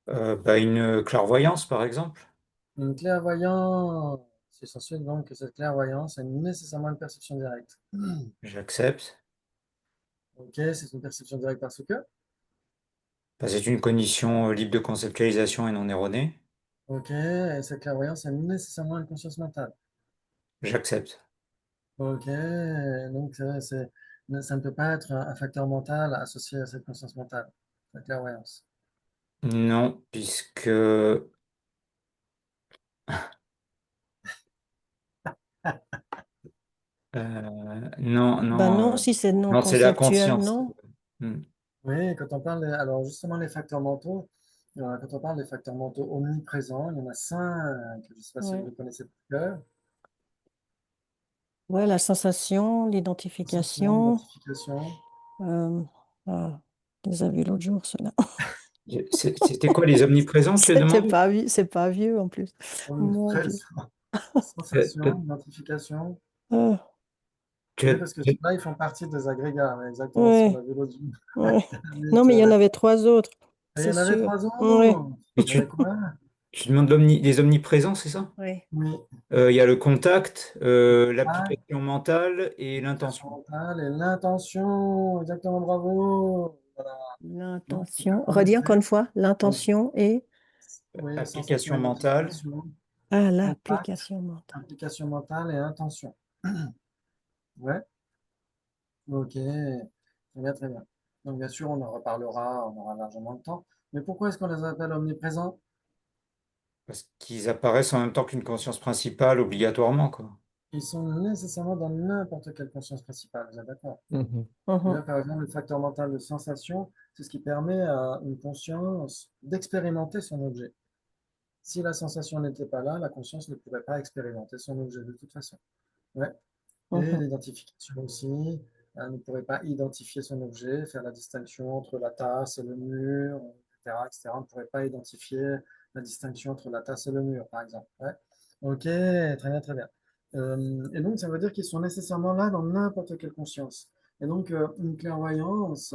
Une clairvoyance, par exemple. Une clairvoyance. C'est censé donc que cette clairvoyance est nécessairement une perception directe. J'accepte. Ok, c'est une perception directe parce que. C'est une cognition libre de conceptualisation et non erronée. Ok, et cette clairvoyance est nécessairement une conscience mentale. J'accepte. Ok, donc ça ne peut pas être un facteur mental associé à cette conscience mentale, la clairvoyance. Non, puisque non, Bah non, non, si c'est non non, c'est la conceptuel, conscience. non. Hmm. Oui, quand on parle, alors justement les facteurs mentaux, quand on parle des facteurs mentaux omniprésents, il y en a 5, je ne sais pas si vous Ouais. les connaissez par cœur. Ouais, la sensation, Sensation, l'identification. identification, Euh, ah, on les a vus l'autre jour, ceux-là. C'était quoi les omniprésents, tu as demandé? C'est pas vieux en plus. Mon Dieu. omniprésent, Euh, sensation, identification. Euh, tu Oui, as- parce que tu ceux-là, ils font partie des agrégats, ouais, exactement ce qu'on a ouais, vu l'autre jour. ouais. Vite, Non, mais il y en avait 3 autres, et il y c'est en avait sûr. 3 Ouais, autres. mais Il y avait quoi? tu demandes les omniprésents, c'est ça? ouais. Oui, Il y a le contact, ah, l'application mentale et l'application l'intention. mentale et l'intention. Exactement, bravo. Voilà. Donc, L'intention. en Redis encore effet, une fois, donc, l'intention et oui, sensation, Application mentale. identification, contact, l'application mentale. implication mentale et intention. Ouais, ok, très bien, très bien. Donc, bien sûr, on en reparlera, on aura largement le temps. Mais pourquoi est-ce qu'on les appelle omniprésents? Parce qu'ils apparaissent en même temps qu'une conscience principale, obligatoirement, quoi. Ils sont nécessairement dans n'importe quelle conscience principale, vous êtes d'accord? Mhm. Et Mhm, là, par exemple, le facteur mental de sensation, c'est ce qui permet à une conscience d'expérimenter son objet. Si la sensation n'était pas là, la conscience ne pourrait pas expérimenter son objet de toute façon. Ouais. Et mhm. l'identification aussi, elle ne pourrait pas identifier son objet, faire la distinction entre la tasse et le mur, etc., etc. On ne pourrait pas identifier la distinction entre la tasse et le mur, par exemple. Ouais. Ok, très bien, très bien. Et donc, ça veut dire qu'ils sont nécessairement là dans n'importe quelle conscience. Et donc, une clairvoyance,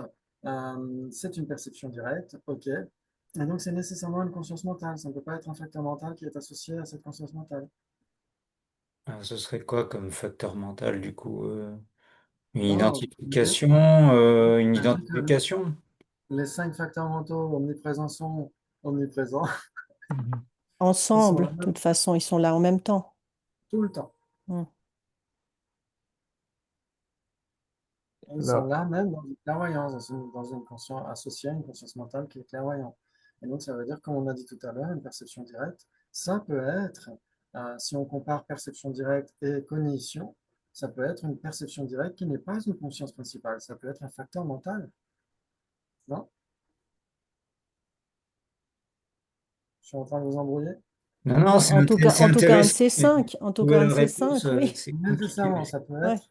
c'est une perception directe, ok. Et donc, c'est nécessairement une conscience mentale. Ça ne peut pas être un facteur mental qui est associé à cette conscience mentale. Alors, ce serait quoi comme facteur mental, du coup? Une Bon, identification, une imagine que identification. les 5 facteurs mentaux omniprésents sont omniprésents. Mhm. Ils sont Ensemble, là de même toute façon, ils sont là en même temps. tout le temps. Mm. Ils sont Là, là même dans une clairvoyance, dans une conscience associée à une conscience mentale qui est clairvoyante. Et donc, ça veut dire, comme on a dit tout à l'heure, une perception directe, ça peut être Si on compare perception directe et cognition, ça peut être une perception directe qui n'est pas une conscience principale. Ça peut être un facteur mental, non? Je suis en train de vous embrouiller? Non, non, c'est c'est En tout cas, un intéressant, mais pour C5. En tout trouver cas, un la réponse, C5, oui. c'est compliqué. Nécessairement, ça peut Ouais. être.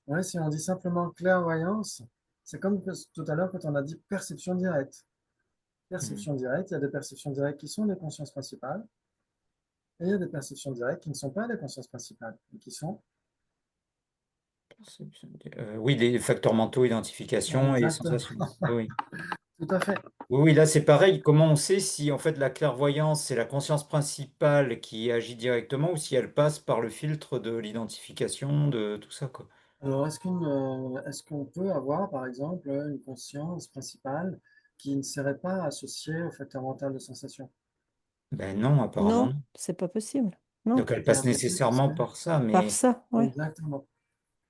Ouais, si on dit simplement clairvoyance, c'est comme tout à l'heure quand on a dit perception directe. Perception directe, il y a des perceptions directes qui sont des consciences principales, et il y a des perceptions directes qui ne sont pas des consciences principales, et qui sont Oui, des facteurs mentaux, identification et exactement, sensation. Oui. tout à fait. Oui, oui, là c'est pareil. Comment on sait si en fait la clairvoyance, c'est la conscience principale qui agit directement ou si elle passe par le filtre de l'identification, de tout ça, quoi. Alors, est-ce qu'on peut avoir, par exemple, une conscience principale qui ne serait pas associée au facteur mental de sensation? Ben non, apparemment Non, non. c'est pas possible. Non, Donc elle C'est passe impossible parce nécessairement que, par ça, par mais ça, ouais. exactement,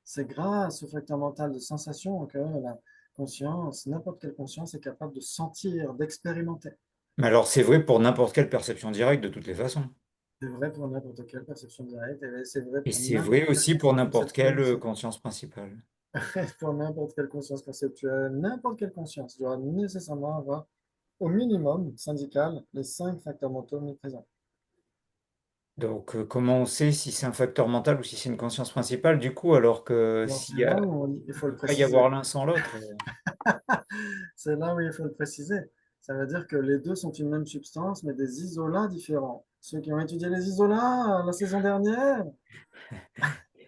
c'est grâce au facteur mental de sensation que la conscience, n'importe quelle conscience est capable de sentir, d'expérimenter. alors c'est vrai pour n'importe quelle perception directe de toutes les façons. C'est vrai pour n'importe quelle perception directe et c'est vrai Et pour c'est vrai n'importe quelle aussi pour conscience n'importe quelle conceptuelle aussi. conscience principale. Pour n'importe quelle conscience conceptuelle, n'importe quelle conscience doit nécessairement avoir au minimum syndical les 5 facteurs mentaux omniprésents. Donc comment on sait si c'est un facteur mental ou si c'est une conscience principale du coup, alors que Alors s'il c'est y là a, où il il faut le peut pas y préciser. avoir l'un sans l'autre. C'est là où il faut le préciser. Ça veut dire que les deux sont une même substance, mais des isolats différents. Ceux qui ont étudié les isolats la saison dernière,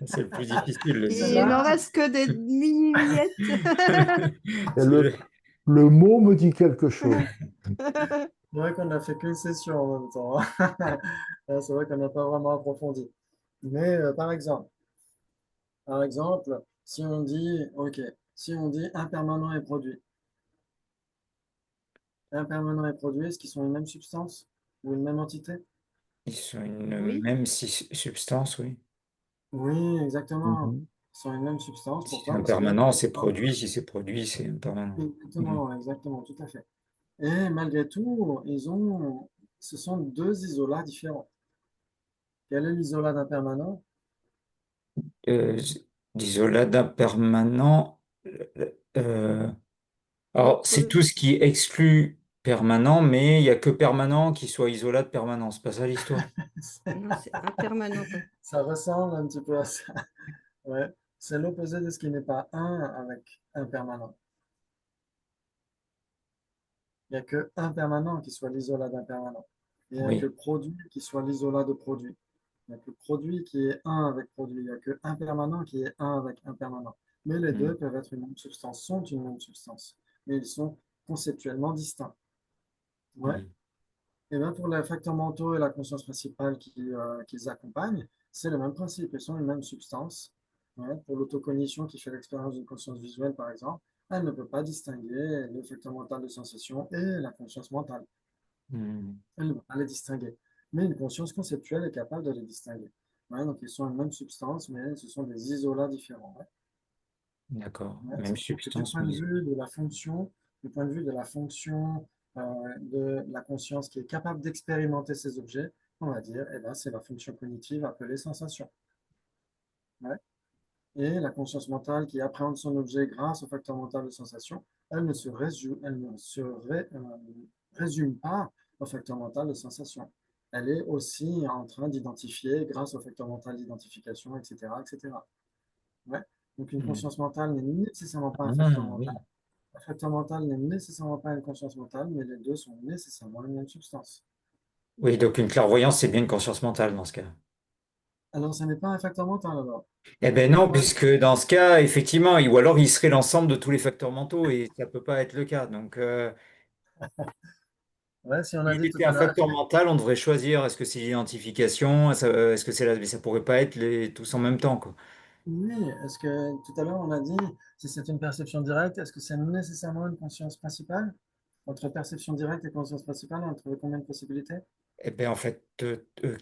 C'est le plus difficile, le c'est Il ciseau. n'en là. reste que des mini-miettes. Et le mot me dit quelque chose. C'est vrai qu'on n'a fait qu'une session en même temps. C'est vrai qu'on n'a pas vraiment approfondi. Mais par exemple, si on dit, OK, si on dit impermanent et produit. Impermanent et produit, est-ce qu'ils sont une même substance ou une même entité? Ils sont une Oui. même substance, oui. Oui, exactement. Mhm. Ils sont une même substance. Si c'est Pourquoi? Parce que, impermanent, c'est produit. Si c'est produit, c'est impermanent. Mhm. exactement, exactement, tout à fait. Et malgré tout, ce sont deux isolats différents. Quel est l'isolat d'impermanent? Euh, D'isolat d'impermanent. euh, alors, c'est Entre... tout ce qui exclut permanent, mais il n'y a que permanent qui soit isolat de permanent. C'est pas ça l'histoire. Non, c'est impermanent. Ça ressemble un petit peu à ça. Ouais. C'est l'opposé de ce qui n'est pas un avec impermanent. Il n'y a que impermanent qui soit l'isolat d'impermanent. Il n'y a que Oui. produit qui soit l'isolat de produit. Il n'y a que produit qui est un avec produit. Il n'y a que impermanent qui est un avec impermanent. Mais les deux Mhm. peuvent être une même substance, sont une même substance. Mais ils sont conceptuellement distincts. Ouais. Mhm. Et bien pour les facteurs mentaux et la conscience principale qui les accompagnent, c'est le même principe. Ils sont une même substance. Ouais. Pour l'autocognition qui fait l'expérience d'une conscience visuelle, par exemple, elle ne peut pas distinguer le facteur mental de sensation et la conscience mentale. Mhm. Elle ne peut pas les distinguer. Mais une conscience conceptuelle est capable de les distinguer. Ouais, donc ils sont une même substance, mais ce sont des isolats différents. Ouais. D'accord. Ouais, Même ce qui fait que du substance, point mais de isolé. vue de la fonction, du point de vue de la fonction de la conscience qui est capable d'expérimenter ces objets, on va dire, eh ben, c'est la fonction cognitive appelée sensation. Ouais. Et la conscience mentale qui appréhende son objet grâce au facteur mental de sensation, elle ne se résume pas au facteur mental de sensation. Elle est aussi en train d'identifier grâce au facteur mental d'identification, etc., etc. Ouais. Donc une Mhm. conscience mentale n'est nécessairement pas un facteur Ah, mental. oui. Un facteur mental n'est nécessairement pas une conscience mentale, mais les deux sont nécessairement une même substance. Oui, donc une clairvoyance, c'est bien une conscience mentale dans ce cas. Alors, ce n'est pas un facteur mental, alors. Eh bien non, puisque dans ce cas, effectivement, ou alors il serait l'ensemble de tous les facteurs mentaux et ça peut pas être le cas. Donc, Ouais, si on a s'il dit tout était à un l'heure, facteur mental, on devrait choisir est-ce que c'est l'identification, est-ce que c'est la... Mais ça pourrait pas être tous en même temps, quoi. oui, est-ce que tout à l'heure on a dit si c'est une perception directe, est-ce que c'est nécessairement une conscience principale? Entre perception directe et conscience principale, on a trouvé combien de possibilités? Eh bien, en fait,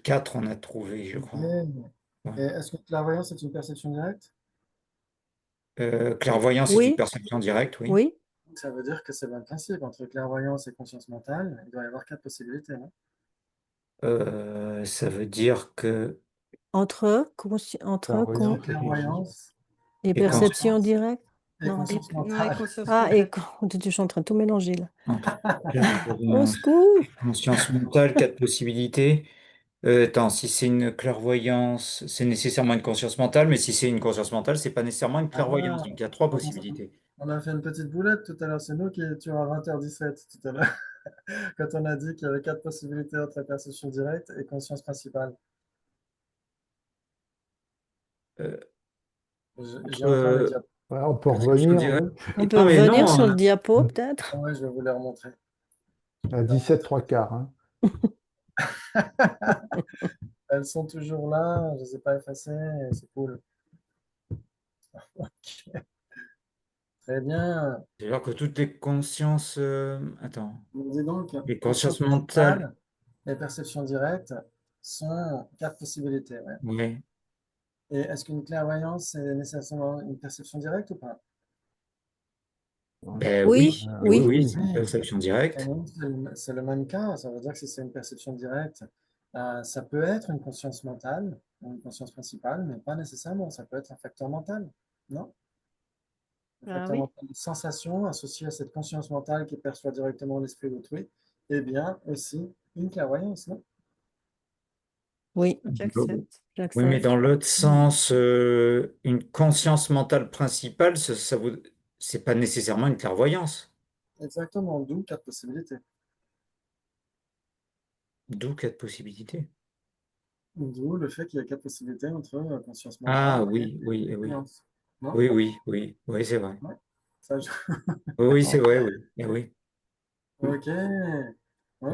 quatre, on a trouvé, je Ok. crois. Ouais. Et est-ce que clairvoyance est une perception directe? Clairvoyance, c'est une Oui, perception directe, oui. oui, Donc, ça veut dire que c'est le même principe. Entre clairvoyance et conscience mentale, il doit y avoir 4 possibilités, non? Ça veut dire que Entre Clairvoyance. Clairvoyance et Et perception directe? et Non, conscience Non, et mentale. conscience Ah, mentale. je suis en train de tout mélanger là. entre Au clairvoyance secours! et conscience mentale, quatre possibilités. Attends, si c'est une clairvoyance, c'est nécessairement une conscience mentale, mais si c'est une conscience mentale, c'est pas nécessairement une clairvoyance. Ah, Donc il y a trois donc possibilités. on a fait une petite boulette tout à l'heure. C'est nous qui étions à 20h17 tout à l'heure. Quand on a dit qu'il y avait 4 possibilités entre la perception directe et conscience principale. Euh, J'ai enfin les euh, diapos. Ouais, on peut perception revenir directe. On Et- peut Ah, mais revenir non, sur le diapo, peut-être? Ouais, je vais vous les remontrer. à 17 3 quarts. Hein. Elles sont toujours là, je ne les ai pas effacées, et c'est cool. Ok, très bien. c'est-à-dire que toutes les consciences. Attends. Donc, dis donc, Les conscience consciences mentales. principale et perception directe sont 4 possibilités. Ouais. Ouais. Et est-ce qu'une clairvoyance, c'est nécessairement une perception directe ou pas? Ben Oui, oui, oui, oui. oui, Oui. c'est une Oui. perception Et directe. donc, c'est le même cas. Ça veut dire que si c'est une perception directe, ça peut être une conscience mentale, ou une conscience principale, mais pas nécessairement. Ça peut être un facteur mental, non? Un Ah facteur oui. mental de sensation associé à cette conscience mentale qui perçoit directement l'esprit d'autrui, eh bien aussi une clairvoyance, non? Oui, J'accepte. Oui, mais j'accepte. dans l'autre Hmm. sens, une conscience mentale principale, c'est pas nécessairement une clairvoyance. Exactement, d'où 4 possibilités. D'où quatre possibilités. D'où le fait qu'il y a 4 possibilités entre conscience Ah mentale et oui, oui, oui. clairvoyance. Non? Oui, oui, oui, oui, c'est vrai. Ouais. Ça, je- Oui, oui, c'est vrai, oui. Eh oui. Ok. Ouais,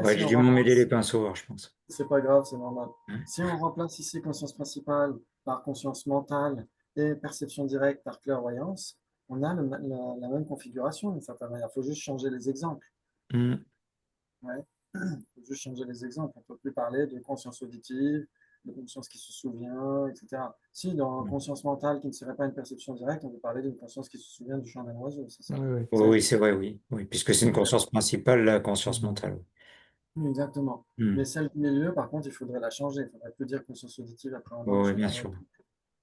Ouais, si j'ai on dû m'en mêler les remplace. pinceaux, alors, je pense. C'est pas grave, c'est normal. Hein. Si on remplace ici conscience principale par conscience mentale et perception directe par clairvoyance, on a la même configuration d'une certaine manière. Il faut juste changer les exemples. Hmm. Ouais. Il faut juste changer les exemples. On ne peut plus parler de conscience auditive, de conscience qui se souvient, etc. Si dans conscience mentale qui ne serait pas une perception directe, on peut parler d'une conscience qui se souvient du chant d'un oiseau, c'est ça. Oui, oui. Oui, oui, c'est vrai, oui. Oui, puisque c'est une conscience principale, la conscience mentale. Exactement. Hmm. Mais celle du milieu, par contre, il faudrait la changer. Il ne faudrait plus dire conscience auditive appréhendant le Oui, chant bien d'un oiseau. sûr.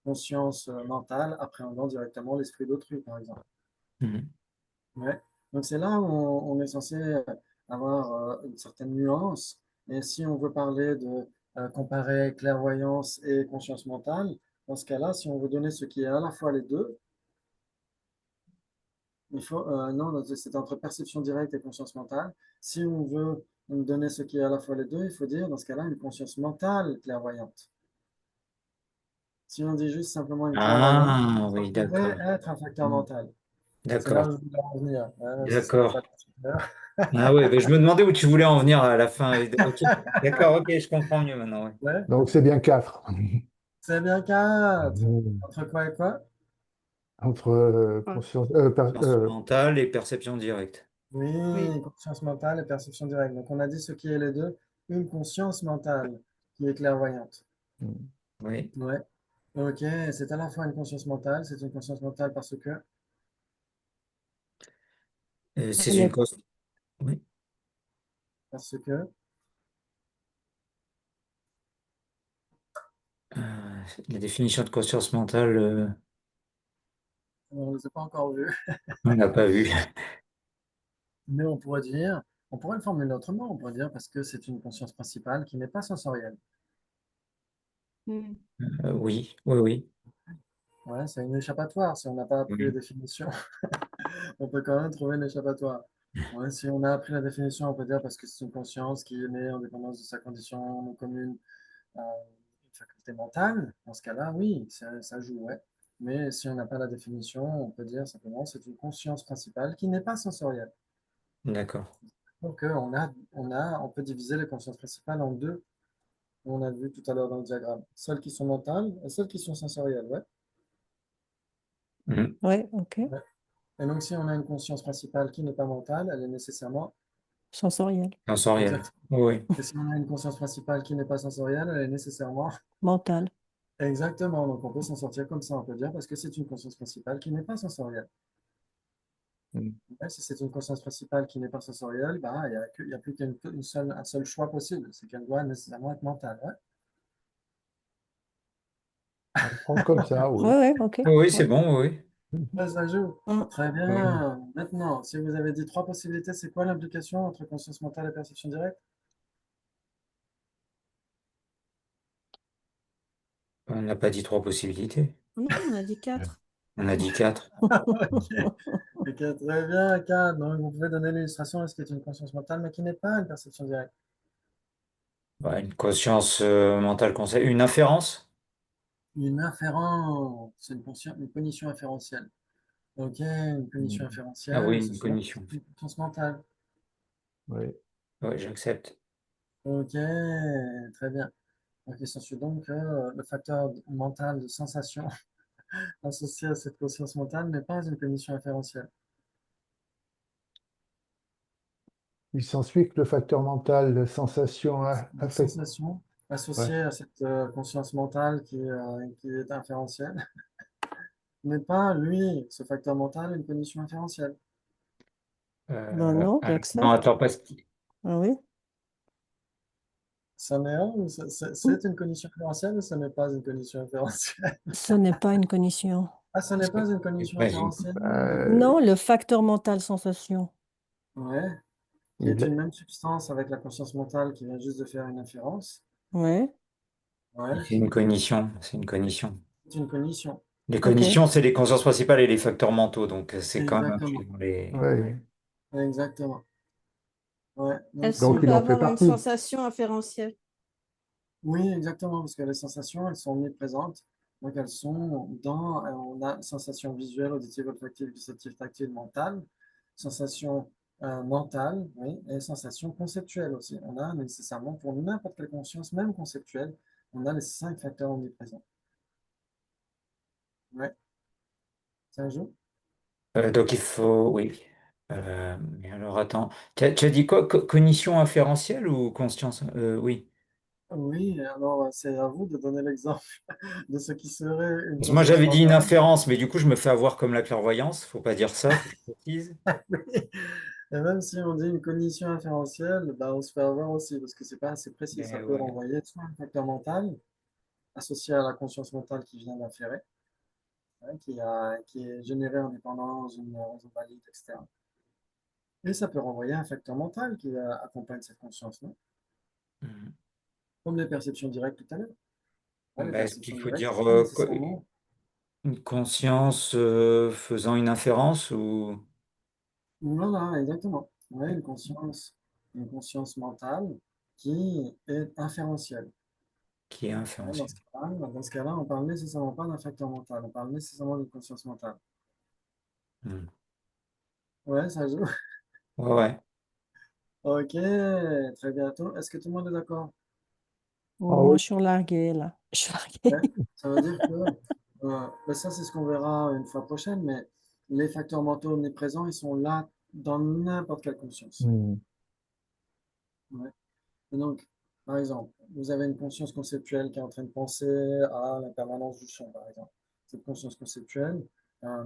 Conscience mentale appréhendant directement l'esprit d'autrui, par exemple. Hmm. Ouais. Donc c'est là où on est censé avoir une certaine nuance. Et si on veut parler de comparer clairvoyance et conscience mentale, dans ce cas-là, si on veut donner ce qui est à la fois les deux, il faut, non, c'est entre perception directe et conscience mentale. Si on veut donner ce qui est à la fois les deux, il faut dire dans ce cas-là une conscience mentale clairvoyante. Si on dit juste simplement une clairvoyance, Ah, ça oui, pourrait d'accord. être un facteur Hmm. mental. C'est là D'accord, où je voulais en venir. Ouais, c'est ça, d'accord. pas super. Ah ouais, ben je me demandais où tu voulais en venir à la fin. Ok, d'accord, ok, je comprends mieux maintenant. Ouais. Ouais, Donc c'est bien 4. c'est bien 4. Entre quoi et quoi? Entre Ouais. conscience, Conscience mentale et perception directe. Oui. Oui, conscience mentale et perception directe. Donc on a dit ce qui est les deux. Une conscience mentale qui est clairvoyante. Oui. Ouais. Ok, c'est à la fois une conscience mentale, c'est une conscience mentale C'est Elle une est cause. Oui. parce que, La définition de conscience mentale, on ne les a pas encore vus, on n'a pas vu. mais on pourrait le formuler autrement, on pourrait dire parce que c'est une conscience principale qui n'est pas sensorielle. Hmm. Oui, oui, oui. Ouais, c'est une échappatoire si on n'a pas appris les Oui. définitions. On peut quand même trouver une échappatoire. Ouais, si on a appris la définition, on peut dire parce que c'est une conscience qui est née en dépendance de sa condition non commune, une faculté mentale. Dans ce cas-là, oui, ça joue, ouais. Mais si on n'a pas la définition, on peut dire simplement c'est une conscience principale qui n'est pas sensorielle. D'accord. Donc on peut diviser les consciences principales en deux. On a vu tout à l'heure dans le diagramme. Celles qui sont mentales et celles qui sont sensorielles, ouais. Mhm. Ouais, ok. Ouais. Et donc si on a une conscience principale qui n'est pas mentale, elle est nécessairement Sensoriel, Sensorielle. exact. Oui. Et si on a une conscience principale qui n'est pas sensorielle, elle est nécessairement mental. exactement. Donc on peut s'en sortir comme ça, on peut dire, parce que c'est une conscience principale qui n'est pas sensorielle. Mm. Ouais, si c'est une conscience principale qui n'est pas sensorielle, ben, il y a plus un seul choix possible, c'est qu'elle doit nécessairement être mentale. Ouais. On va le prendre comme ça, oui. Ouais, ouais, ok. Oui, c'est Ouais. bon, oui. Ouais, ça joue. Mm. Très Oui. bien. Maintenant, si vous avez dit trois possibilités, c'est quoi l'implication entre conscience mentale et perception directe? On n'a pas dit trois possibilités. Non, on a dit 4. On a dit quatre. Ok. Ok, très bien, Kat. Donc, vous pouvez donner l'illustration de ce qui est une conscience mentale, mais qui n'est pas une perception directe. Ouais, une conscience mentale, une inférence? Une inférence, c'est une cognition inférentielle. Ok, une cognition Mm. Ah oui, inférentielle, ce une serait cognition. une conscience mentale. Oui. Oui, j'accepte. Ok, très bien. Donc, il s'ensuit donc que le facteur mental de sensation associé à cette conscience mentale n'est pas une cognition inférentielle. Il s'ensuit que le facteur mental, la sensation La affecte. sensation Ouais. associée à cette conscience mentale qui est inférentielle n'est pas, lui, ce facteur mental, une cognition inférentielle. Ben non, Alors, non, j'accepte. attends, parce que Ah oui. Ça n'est un, ou c'est une cognition inférentielle ou ce n'est pas une cognition inférentielle? Ce n'est pas une cognition. Ah, ce n'est pas une cognition ouais, inférentielle. Non, le facteur mental sensation. Ouais, qui est il- une même substance avec la conscience mentale qui vient juste de faire une inférence. Ouais, Ouais, c'est une cognition. C'est une cognition. c'est une cognition. Les ok. cognitions, c'est les consciences principales et les facteurs mentaux, donc c'est quand même Exactement. dans les. ouais. Exactement. Ouais, donc Est-ce qu'on Donc si, il peut en fait avoir une partie. sensation inférentielle? oui, exactement, parce que les sensations, elles sont omniprésentes. Donc elles sont on a sensation visuelle, auditive, olfactive, gustative, tactile, mentale, sensation mentale, oui, et sensation conceptuelle aussi. On a nécessairement, pour n'importe quelle conscience, même conceptuelle, on a les 5 facteurs omniprésents. Ouais, ça joue? Donc il faut, oui. Mais alors attends, tu as dit quoi? Cognition inférentielle ou conscience? Oui. Oui, alors c'est à vous de donner l'exemple de ce qui serait une Parce que moi conscience j'avais dit une mentale. inférence, mais du coup je me fais avoir comme la clairvoyance. Faut pas dire ça, faut que je précise. Et même si on dit une cognition inférentielle, bah, on se fait avoir aussi, parce que c'est pas assez précis. Ça Mais peut ouais. renvoyer soit un facteur mental associé à la conscience mentale qui vient d'inférer, hein, qui est généré en dépendant dans une raison valide, etc. Et ça peut renvoyer un facteur mental qui accompagne cette conscience, non? Mhm. Comme les perceptions directes tout à l'heure. Ouais, les Bah, est-ce qu'il perceptions faut directes, dire c'est pas nécessairement. une conscience faisant une inférence ou Voilà, exactement. Ouais, une conscience mentale qui est inférentielle. qui est Ouais, inférentielle? dans ce cas-là, on parle nécessairement pas d'un facteur mental, on parle nécessairement d'une conscience mentale. Mhm. Ouais, ça joue. Ouais, ouais. Ok, très bientôt. Est-ce que tout le monde est d'accord? Ah Moi, oui. je suis larguée, là. Je suis Ouais. larguée. Ça veut dire que, ben ça c'est ce qu'on verra une fois prochaine, mais les facteurs mentaux omniprésents, ils sont là dans n'importe quelle conscience. Mm. Ouais. Et donc, par exemple, vous avez une conscience conceptuelle qui est en train de penser à la permanence du son, par exemple. Cette conscience conceptuelle, euh,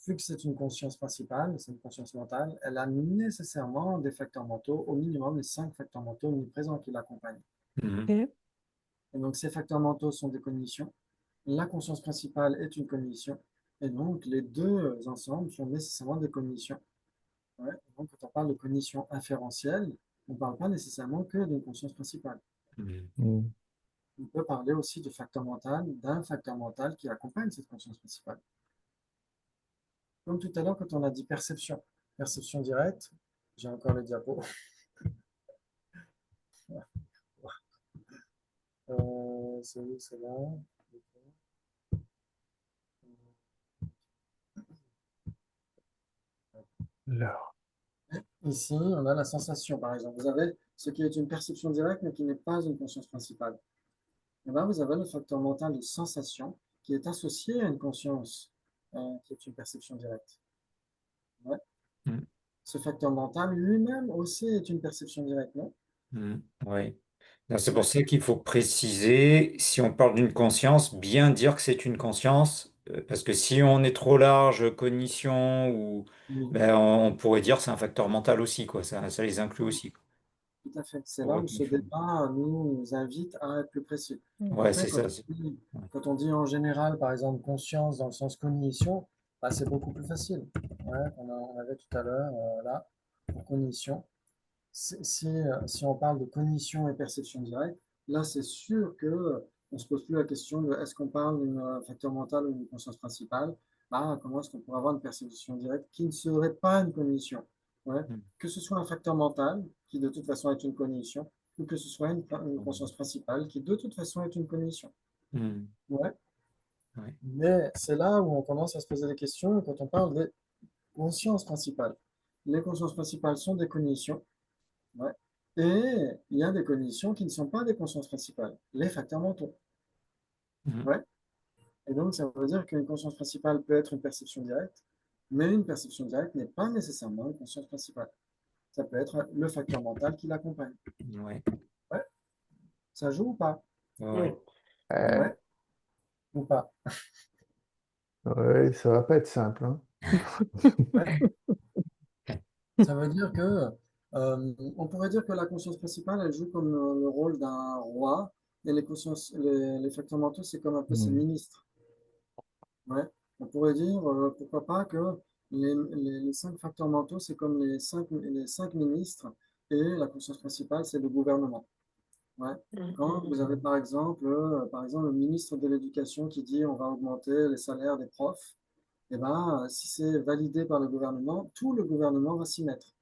vu que c'est une conscience principale, c'est une conscience mentale, elle a nécessairement des facteurs mentaux, au minimum les 5 facteurs mentaux omniprésents qui l'accompagnent. Mhm. Ok. Et donc, ces facteurs mentaux sont des cognitions. La conscience principale est une cognition. Et donc, les deux ensemble sont nécessairement des cognitions. Ouais. Donc, quand on parle de cognition inférentielle, on ne parle pas nécessairement que d'une conscience principale. Mhm. Mm. On peut parler aussi de facteur mental, d'un facteur mental qui accompagne cette conscience principale. Comme tout à l'heure, quand on a dit perception, perception directe, j'ai encore le diapo. C'est où, c'est là. Là. Ici, on a la sensation, par exemple. Vous avez ce qui est une perception directe, mais qui n'est pas une conscience principale. Et là, vous avez le facteur mental de sensation qui est associé à une conscience qui est une perception directe. Ouais. Mhm. Ce facteur mental lui-même aussi est une perception directe, non? Mhm. Ouais. Alors, c'est pour Ouais. ça qu'il faut préciser, si on parle d'une conscience, bien dire que c'est une conscience Parce que si on est trop large, cognition, ou Oui, ben, on pourrait dire c'est un facteur mental aussi, quoi. Ça les inclut oui, aussi, quoi, tout à fait. C'est pour là eux où comme ce forme. débat nous invite à être plus précis. Ouais, Après, c'est ça. Ouais. quand on dit en général, par exemple, conscience dans le sens cognition, bah, c'est beaucoup plus facile. Ouais, on avait tout à l'heure, là, pour cognition. Si on parle de cognition et perception directe, là, c'est sûr que on ne se pose plus la question de est-ce qu'on parle d'un facteur mental ou d'une conscience principale. Bah, comment est-ce qu'on pourrait avoir une perception directe qui ne serait pas une cognition? Ouais. Mm. Que ce soit un facteur mental, qui de toute façon est une cognition, ou que ce soit une conscience principale, qui de toute façon est une cognition. Mm. Ouais. Ouais. Mais c'est là où on commence à se poser des questions quand on parle des consciences principales. Les consciences principales sont des cognitions. Ouais. Et il y a des cognitions qui ne sont pas des consciences principales, les facteurs mentaux. Mm. Ouais. Et donc, ça veut dire qu'une conscience principale peut être une perception directe, mais une perception directe n'est pas nécessairement une conscience principale. Ça peut être le facteur mental qui l'accompagne. Ouais. Ouais. Ça joue ou pas? Ouais. Oui. Ouais. Euh, Ouais. Ou pas? ouais, ça va pas être simple, hein. Ouais. Ça veut dire que, on pourrait dire que la conscience principale, elle joue comme le rôle d'un roi, et les facteurs mentaux, c'est comme un peu ses Mm. ministres. Ouais. On pourrait dire, pourquoi pas, que les cinq facteurs mentaux, c'est comme les cinq ministres, et la conscience principale, c'est le gouvernement. Ouais. Quand vous avez par exemple, le ministre de l'Éducation qui dit on va augmenter les salaires des profs, eh ben, si c'est validé par le gouvernement, tout le gouvernement va s'y mettre.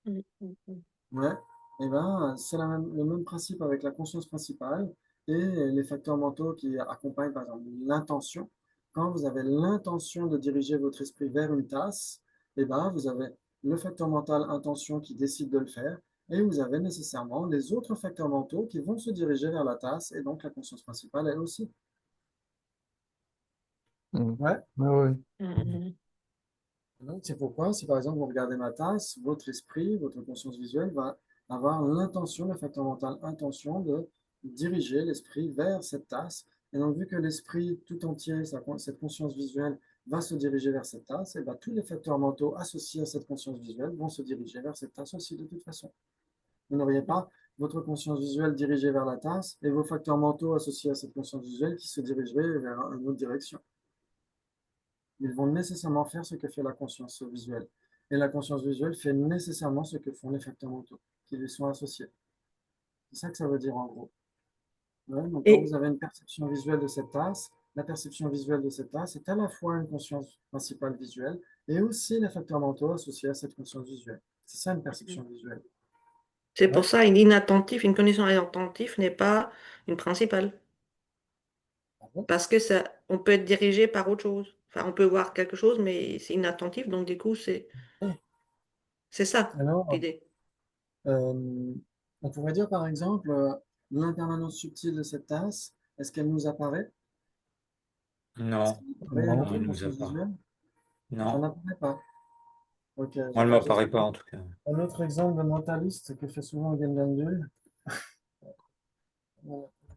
Ouais. Eh ben, c'est le même principe avec la conscience principale et les facteurs mentaux qui accompagnent, par exemple, l'intention. Quand vous avez l'intention de diriger votre esprit vers une tasse, eh ben, vous avez le facteur mental intention qui décide de le faire et vous avez nécessairement les autres facteurs mentaux qui vont se diriger vers la tasse et donc la conscience principale, elle aussi. Mm. Ouais. Ouais, Donc, c'est pourquoi, si par exemple vous regardez ma tasse, votre esprit, votre conscience visuelle va avoir l'intention, le facteur mental intention de diriger l'esprit vers cette tasse. Et donc, vu que l'esprit tout entier, cette conscience visuelle, va se diriger vers cette tasse, et bien, tous les facteurs mentaux associés à cette conscience visuelle vont se diriger vers cette tasse aussi de toute façon. Vous n'auriez pas votre conscience visuelle dirigée vers la tasse et vos facteurs mentaux associés à cette conscience visuelle qui se dirigeraient vers une autre direction. Ils vont nécessairement faire ce que fait la conscience visuelle. Et la conscience visuelle fait nécessairement ce que font les facteurs mentaux qui lui sont associés. C'est ça que ça veut dire en gros. Ouais, donc quand vous Et, avez une perception visuelle de cette tasse, la perception visuelle de cette tasse est à la fois une conscience principale visuelle et aussi les facteurs mentaux associés à cette conscience visuelle. C'est ça une perception visuelle. c'est Ouais. pour ça une inattentive, une condition inattentive n'est pas une principale. Ah bon. Parce que ça, on peut être dirigé par autre chose. Enfin, on peut voir quelque chose, mais c'est inattentif, donc du coup, c'est ça Alors, l'idée. euh, on pourrait dire par exemple, l'impermanence subtile de cette tasse, est-ce qu'elle nous apparaît? Est-ce Non, qu'elle apparaît à non. non, notre il nous a conscience pas. visuelle? Ça Non, n'apparaît pas. Ok, moi, elle m'apparaît pas en tout cas. un autre exemple de mentaliste que fait souvent Gandalf,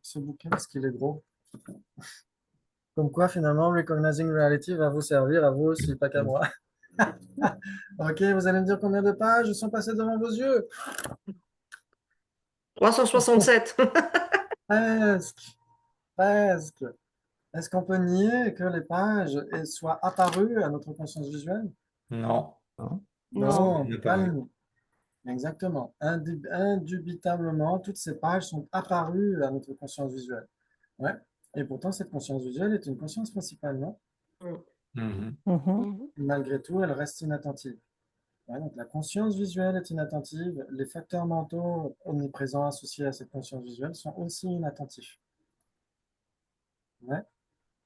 ce bouquin parce qu'il est gros. Comme quoi, finalement, Recognizing Reality va vous servir à vous aussi, pas qu'à moi. Ok, vous allez me dire combien de pages sont passées devant vos yeux? 367. Presque, presque. Est-ce qu'on peut nier que les pages soient apparues à notre conscience visuelle? Non, Non. Non, Non. on il ne peut pas le m'apparaît. nier. Exactement. Indubitablement, toutes ces pages sont apparues à notre conscience visuelle. Ouais. Et pourtant, cette conscience visuelle est une conscience principale, non? Mhm. Mhm. Malgré tout, elle reste inattentive. Ouais, donc la conscience visuelle est inattentive. Les facteurs mentaux omniprésents associés à cette conscience visuelle sont aussi inattentifs. Ouais,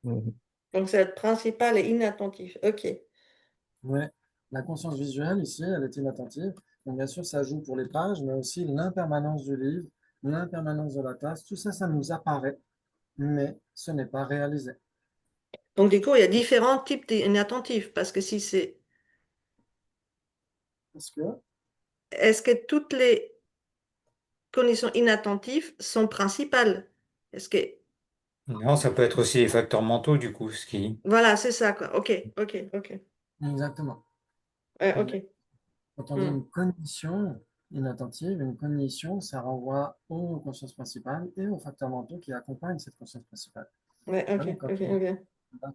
Mhm. Donc cette principale est inattentive. Ok. ouais. La conscience visuelle, ici, elle est inattentive. Donc, bien sûr, ça joue pour les pages, mais aussi l'impermanence du livre, l'impermanence de la tasse. Tout ça, ça nous apparaît, mais ce n'est pas réalisé. Donc du coup, il y a différents types d'inattentifs. Parce que si c'est. Parce que, Est-ce que toutes les conditions inattentives sont principales? Est-ce que Non, ça peut être aussi les facteurs mentaux, du coup, ce qui. Voilà, c'est ça, quoi. Ok, ok, ok. Exactement. Ok. Ouais. Quand on dit Hmm. une cognition inattentive, une cognition, ça renvoie aux consciences principales et aux facteurs mentaux qui accompagnent cette conscience principale. Ouais, Ouais, ok, donc, ok, ok.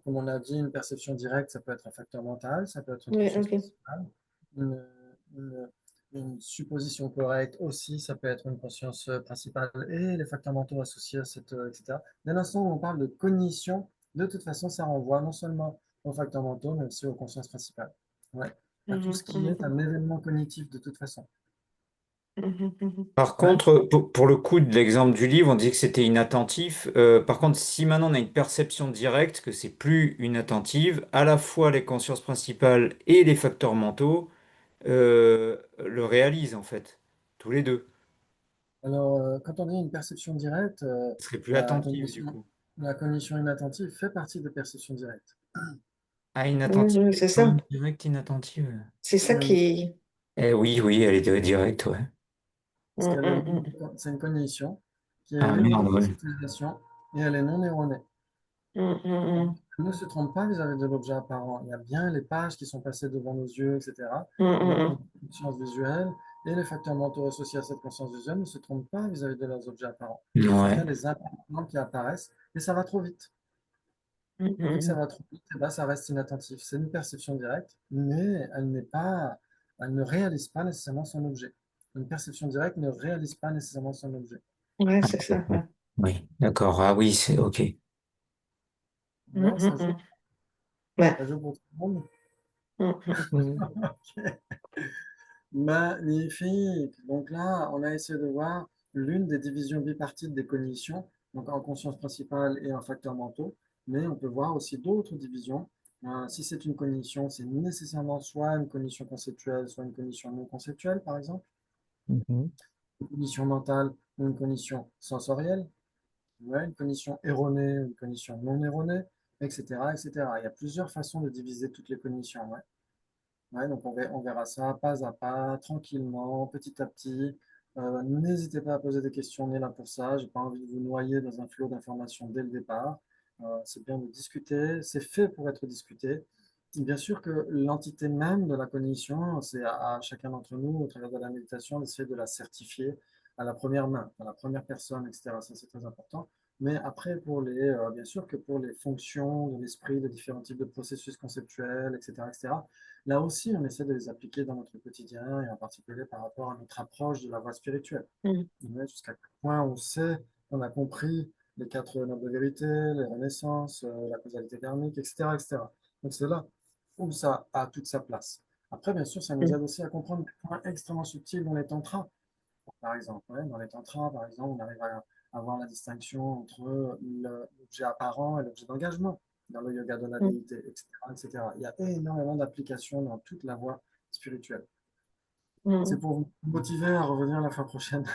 comme on a dit, une perception directe, ça peut être un facteur mental, ça peut être une Ouais, conscience ok. principale. Une, une- une supposition correcte aussi, ça peut être une conscience principale et les facteurs mentaux associés à cette, etc. Dès l'instant où on parle de cognition, de toute façon, ça renvoie non seulement aux facteurs mentaux, mais aussi aux consciences principales. Ouais. À tout Mhm, ce qui est mhm, un événement cognitif de toute façon. mhm, mhm. Par Ouais. contre, pour le coup de l'exemple du livre, on dit que c'était inattentif. Par contre, si maintenant on a une perception directe, que c'est plus inattentive, à la fois les consciences principales et les facteurs mentaux le réalisent en fait, tous les deux. Alors, quand on dit une perception directe, Ce serait plus la attentif du cognition, coup. la cognition inattentive fait partie des perceptions directes. Ah, Oui, inattentive, oui, c'est quand ça. même directe, inattentive. C'est ça Oui, qui. Eh oui, oui, elle est directe, ouais. parce Mm, qu'elle est mm, c'est une cognition qui est Ah libre de merde, ouais. conceptualisation et elle est non erronée. mm, Donc, mm, elle ne se trompe pas vis-à-vis de l'objet apparent. Il y a bien les pages qui sont passées devant nos yeux, etc. mm, Donc, mm, notre conscience visuelle et les facteurs mentaux associés à cette conscience visuelle ne se trompent pas vis-à-vis de leurs objets apparents. C'est Ouais. bien les impermanents qui apparaissent et ça va trop vite. mm, mm, Vu que ça mm. va trop vite, eh ben, ça reste inattentif. C'est une perception directe, mais elle ne réalise pas nécessairement son objet. Une perception directe ne réalise pas nécessairement son objet. Ouais, Ah, c'est ça. Ouais. oui, d'accord. Ah oui, c'est ok. Mm, Ouais, mm, mm. Ouais. ça joue pour tout le monde. Mm, mm. Mm. Magnifique. Donc là, on a essayé de voir l'une des divisions bipartites des cognitions, donc en conscience principale et en facteurs mentaux, mais on peut voir aussi d'autres divisions. Si c'est une cognition, c'est nécessairement soit une cognition conceptuelle, soit une cognition non conceptuelle, par exemple, Mhm. une cognition mentale ou une cognition sensorielle, ouais, une cognition erronée ou une cognition non erronée, etc., etc. Il y a plusieurs façons de diviser toutes les cognitions. Ouais. Ouais, donc on verra ça pas à pas, tranquillement, petit à petit. N'hésitez pas à poser des questions, on est là pour ça. J'ai pas envie de vous noyer dans un flot d'informations dès le départ. C'est bien de discuter, c'est fait pour être discuté. Bien sûr que l'entité même de la cognition, c'est à chacun d'entre nous, au travers de la méditation, d'essayer de la certifier à la première main, à la première personne, etc. Ça, c'est très important. Mais après, bien sûr que pour les fonctions de l'esprit, les différents types de processus conceptuels, etc., etc., là aussi, on essaie de les appliquer dans notre quotidien et en particulier par rapport à notre approche de la voie spirituelle. Mm. Ouais, jusqu'à quel point on sait, on a compris les quatre nobles vérités, les renaissances, la causalité karmique, etc., etc. Donc c'est là où ça a toute sa place. Après, bien sûr, ça nous Mm. aide aussi à comprendre des points extrêmement subtils dans les tantras, par exemple. Ouais, dans les tantras, par exemple, on arrive à avoir la distinction entre l'objet apparent et l'objet d'engagement dans le yoga de la Mm. déité, etc., etc. Il y a énormément d'applications dans toute la voie spirituelle. C'est Mm. pour vous motiver à revenir la fois prochaine.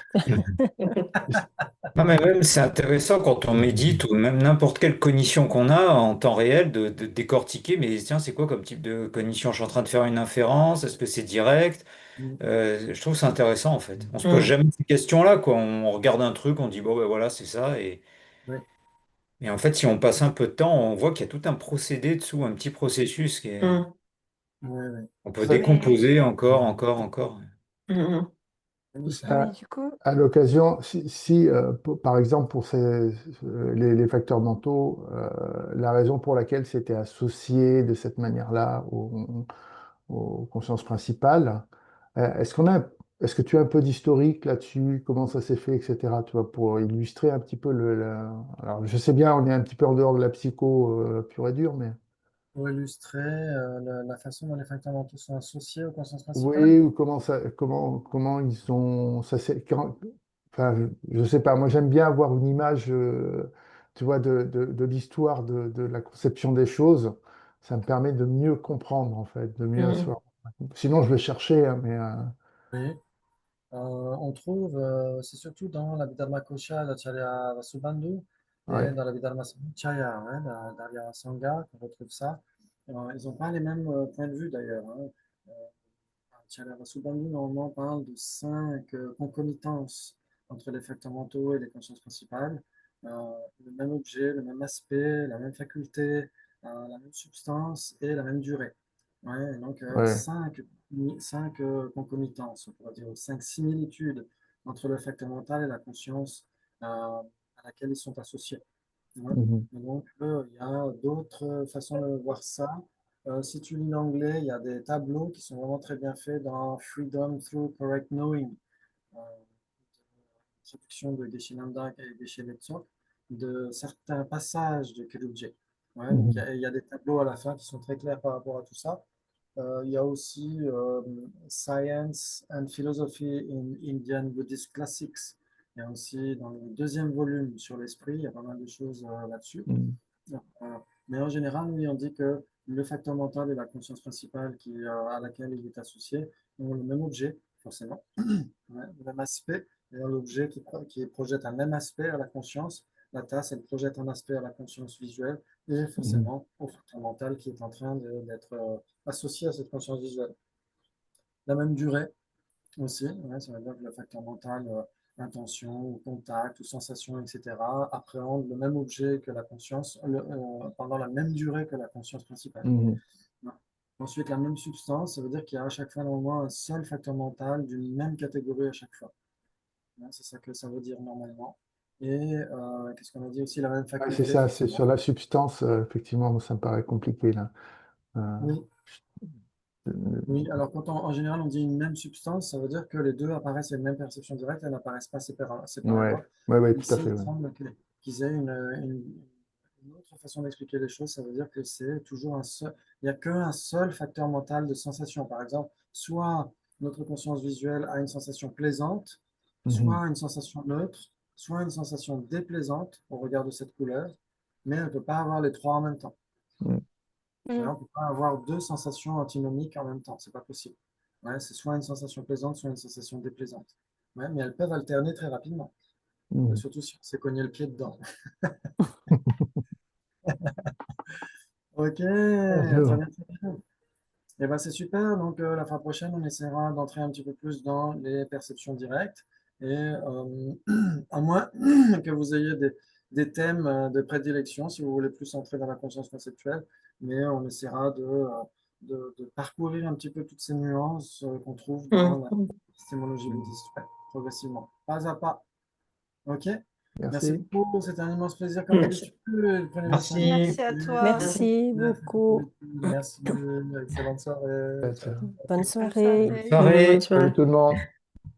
Non, mais même c'est intéressant quand on médite ou même n'importe quelle cognition qu'on a en temps réel de décortiquer, mais tiens, c'est quoi comme type de cognition? Je suis en train de faire une inférence, est-ce que c'est direct? Je trouve ça intéressant en fait. On se pose Mm. jamais ces questions-là, quoi. On regarde un truc, on dit bon ben voilà, c'est ça. Oui, Et en fait, si on passe un peu de temps, on voit qu'il y a tout un procédé dessous, un petit processus Mm. oui, oui. on peut Ça, Mais. décomposer encore, encore, encore. Mm, mm. Magnifique. Mais ça- du coup, à l'occasion, par exemple, pour les facteurs mentaux, la raison pour laquelle c'était associé de cette manière-là aux consciences principales, est-ce que tu as un peu d'historique là-dessus, comment ça s'est fait, etc., tu vois, pour illustrer un petit peu Alors, je sais bien, on est un petit peu en dehors de la psycho pure et dure, mais Pour illustrer la façon dont les facteurs mentaux sont associés aux consciences principales. oui, ou comment ils ont, enfin, je sais pas, moi j'aime bien avoir une image, tu vois, de l'histoire de la conception des choses. Ça me permet de mieux comprendre, en fait, de mieux Mm. asseoir. Sinon, je vais chercher, hein, Oui. On trouve, c'est surtout dans la Vidharma Kosha, l'Acharya Vasubandhu, et ouais. dans la Vidharma Samutaya, hein, d'Arya Sangha, qu'on retrouve ça. Ils n'ont pas les mêmes points de vue d'ailleurs. Hein. Euh, Acharya Vasubandhu, normalement, parle de cinq concomitances entre les facteurs mentaux et les consciences principales. le même objet, le même aspect, la même faculté, la même substance et la même durée. Ouais, donc, Ouais. cinq concomitances, on pourrait dire, cinq similitudes entre le facteur mental et la conscience à laquelle ils sont associés. Ouais. Mhm. Et donc, il y a d'autres façons de voir ça. Si tu lis l'anglais, il y a des tableaux qui sont vraiment très bien faits dans Freedom Through Correct Knowing, euh, traduction de Geshe Namdak et Geshe Netso, de certains passages de Kelubje. Ouais, donc, Mhm. il y a des tableaux à la fin qui sont très clairs par rapport à tout ça. Il y a aussi Science and Philosophy in Indian Buddhist Classics. Il y a aussi dans le deuxième volume sur l'esprit, il y a pas mal de choses là-dessus. Mhm. Euh, mais en général, oui, on dit que le facteur mental et la conscience principale à laquelle il est associé ont le même objet, forcément, ouais, le même aspect. Et l'objet qui projette un même aspect à la conscience, la tasse, elle projette un aspect à la conscience visuelle et Mhm. forcément au facteur mental qui est en train d'être associé à cette conscience visuelle. La même durée aussi, ouais, ça veut dire que le facteur mental, intention ou contact ou sensation, etc., appréhende le même objet que la conscience pendant la même durée que la conscience principale. Mhm. Ouais. Ensuite, la même substance, ça veut dire qu'il y a à chaque fois normalement un seul facteur mental d'une même catégorie à chaque fois. Ouais, c'est ça que ça veut dire normalement. Et qu'est-ce qu'on a dit aussi? La même Ouais, c'est faculté, ça, c'est effectivement. sur la substance, effectivement, moi, ça me paraît compliqué là. Euh, Oui, oui. Alors en général on dit une même substance, ça veut dire que les deux apparaissent à une même perception directe, elles n'apparaissent pas ouais, séparément. ouais, ouais, tout à Ici, fait. il Ouais. semble qu'ils aient une autre façon d'expliquer les choses. Ça veut dire que c'est toujours un seul, il n'y a qu'un seul facteur mental de sensation. Par exemple, soit notre conscience visuelle a une sensation plaisante, Mhm. soit une sensation neutre, soit une sensation déplaisante au regard de cette couleur, mais elle ne peut pas avoir les trois en même temps. Mhm. Ouais, Mm. on ne peut pas avoir deux sensations antinomiques en même temps, c'est pas possible. Ouais, c'est soit une sensation plaisante, soit une sensation déplaisante. Ouais, mais elles peuvent alterner très rapidement, Mhm. surtout si on s'est cogné le pied dedans. Ok, très Alors, bien, très bien. Et ben c'est super. Donc la fois prochaine, on essaiera d'entrer un petit peu plus dans les perceptions directes. Et à moins que vous ayez des thèmes de prédilection, si vous voulez plus entrer dans la conscience conceptuelle, mais on essaiera de parcourir un petit peu toutes ces nuances qu'on trouve dans la Mhm. épistémologie bouddhiste, ouais, progressivement, pas à pas. Ok? Merci merci. beaucoup. C'était un immense plaisir comme Merci. d'habitude. Prenez bien soin de Merci. Merci à vous. toi. Merci. Merci Merci beaucoup. beaucoup. Merci. Excellente soirée. Ouais, Ciao. tiens. Bonne Bonne soirée. soirée. Soirée. Bonne Salut soirée. tout le monde.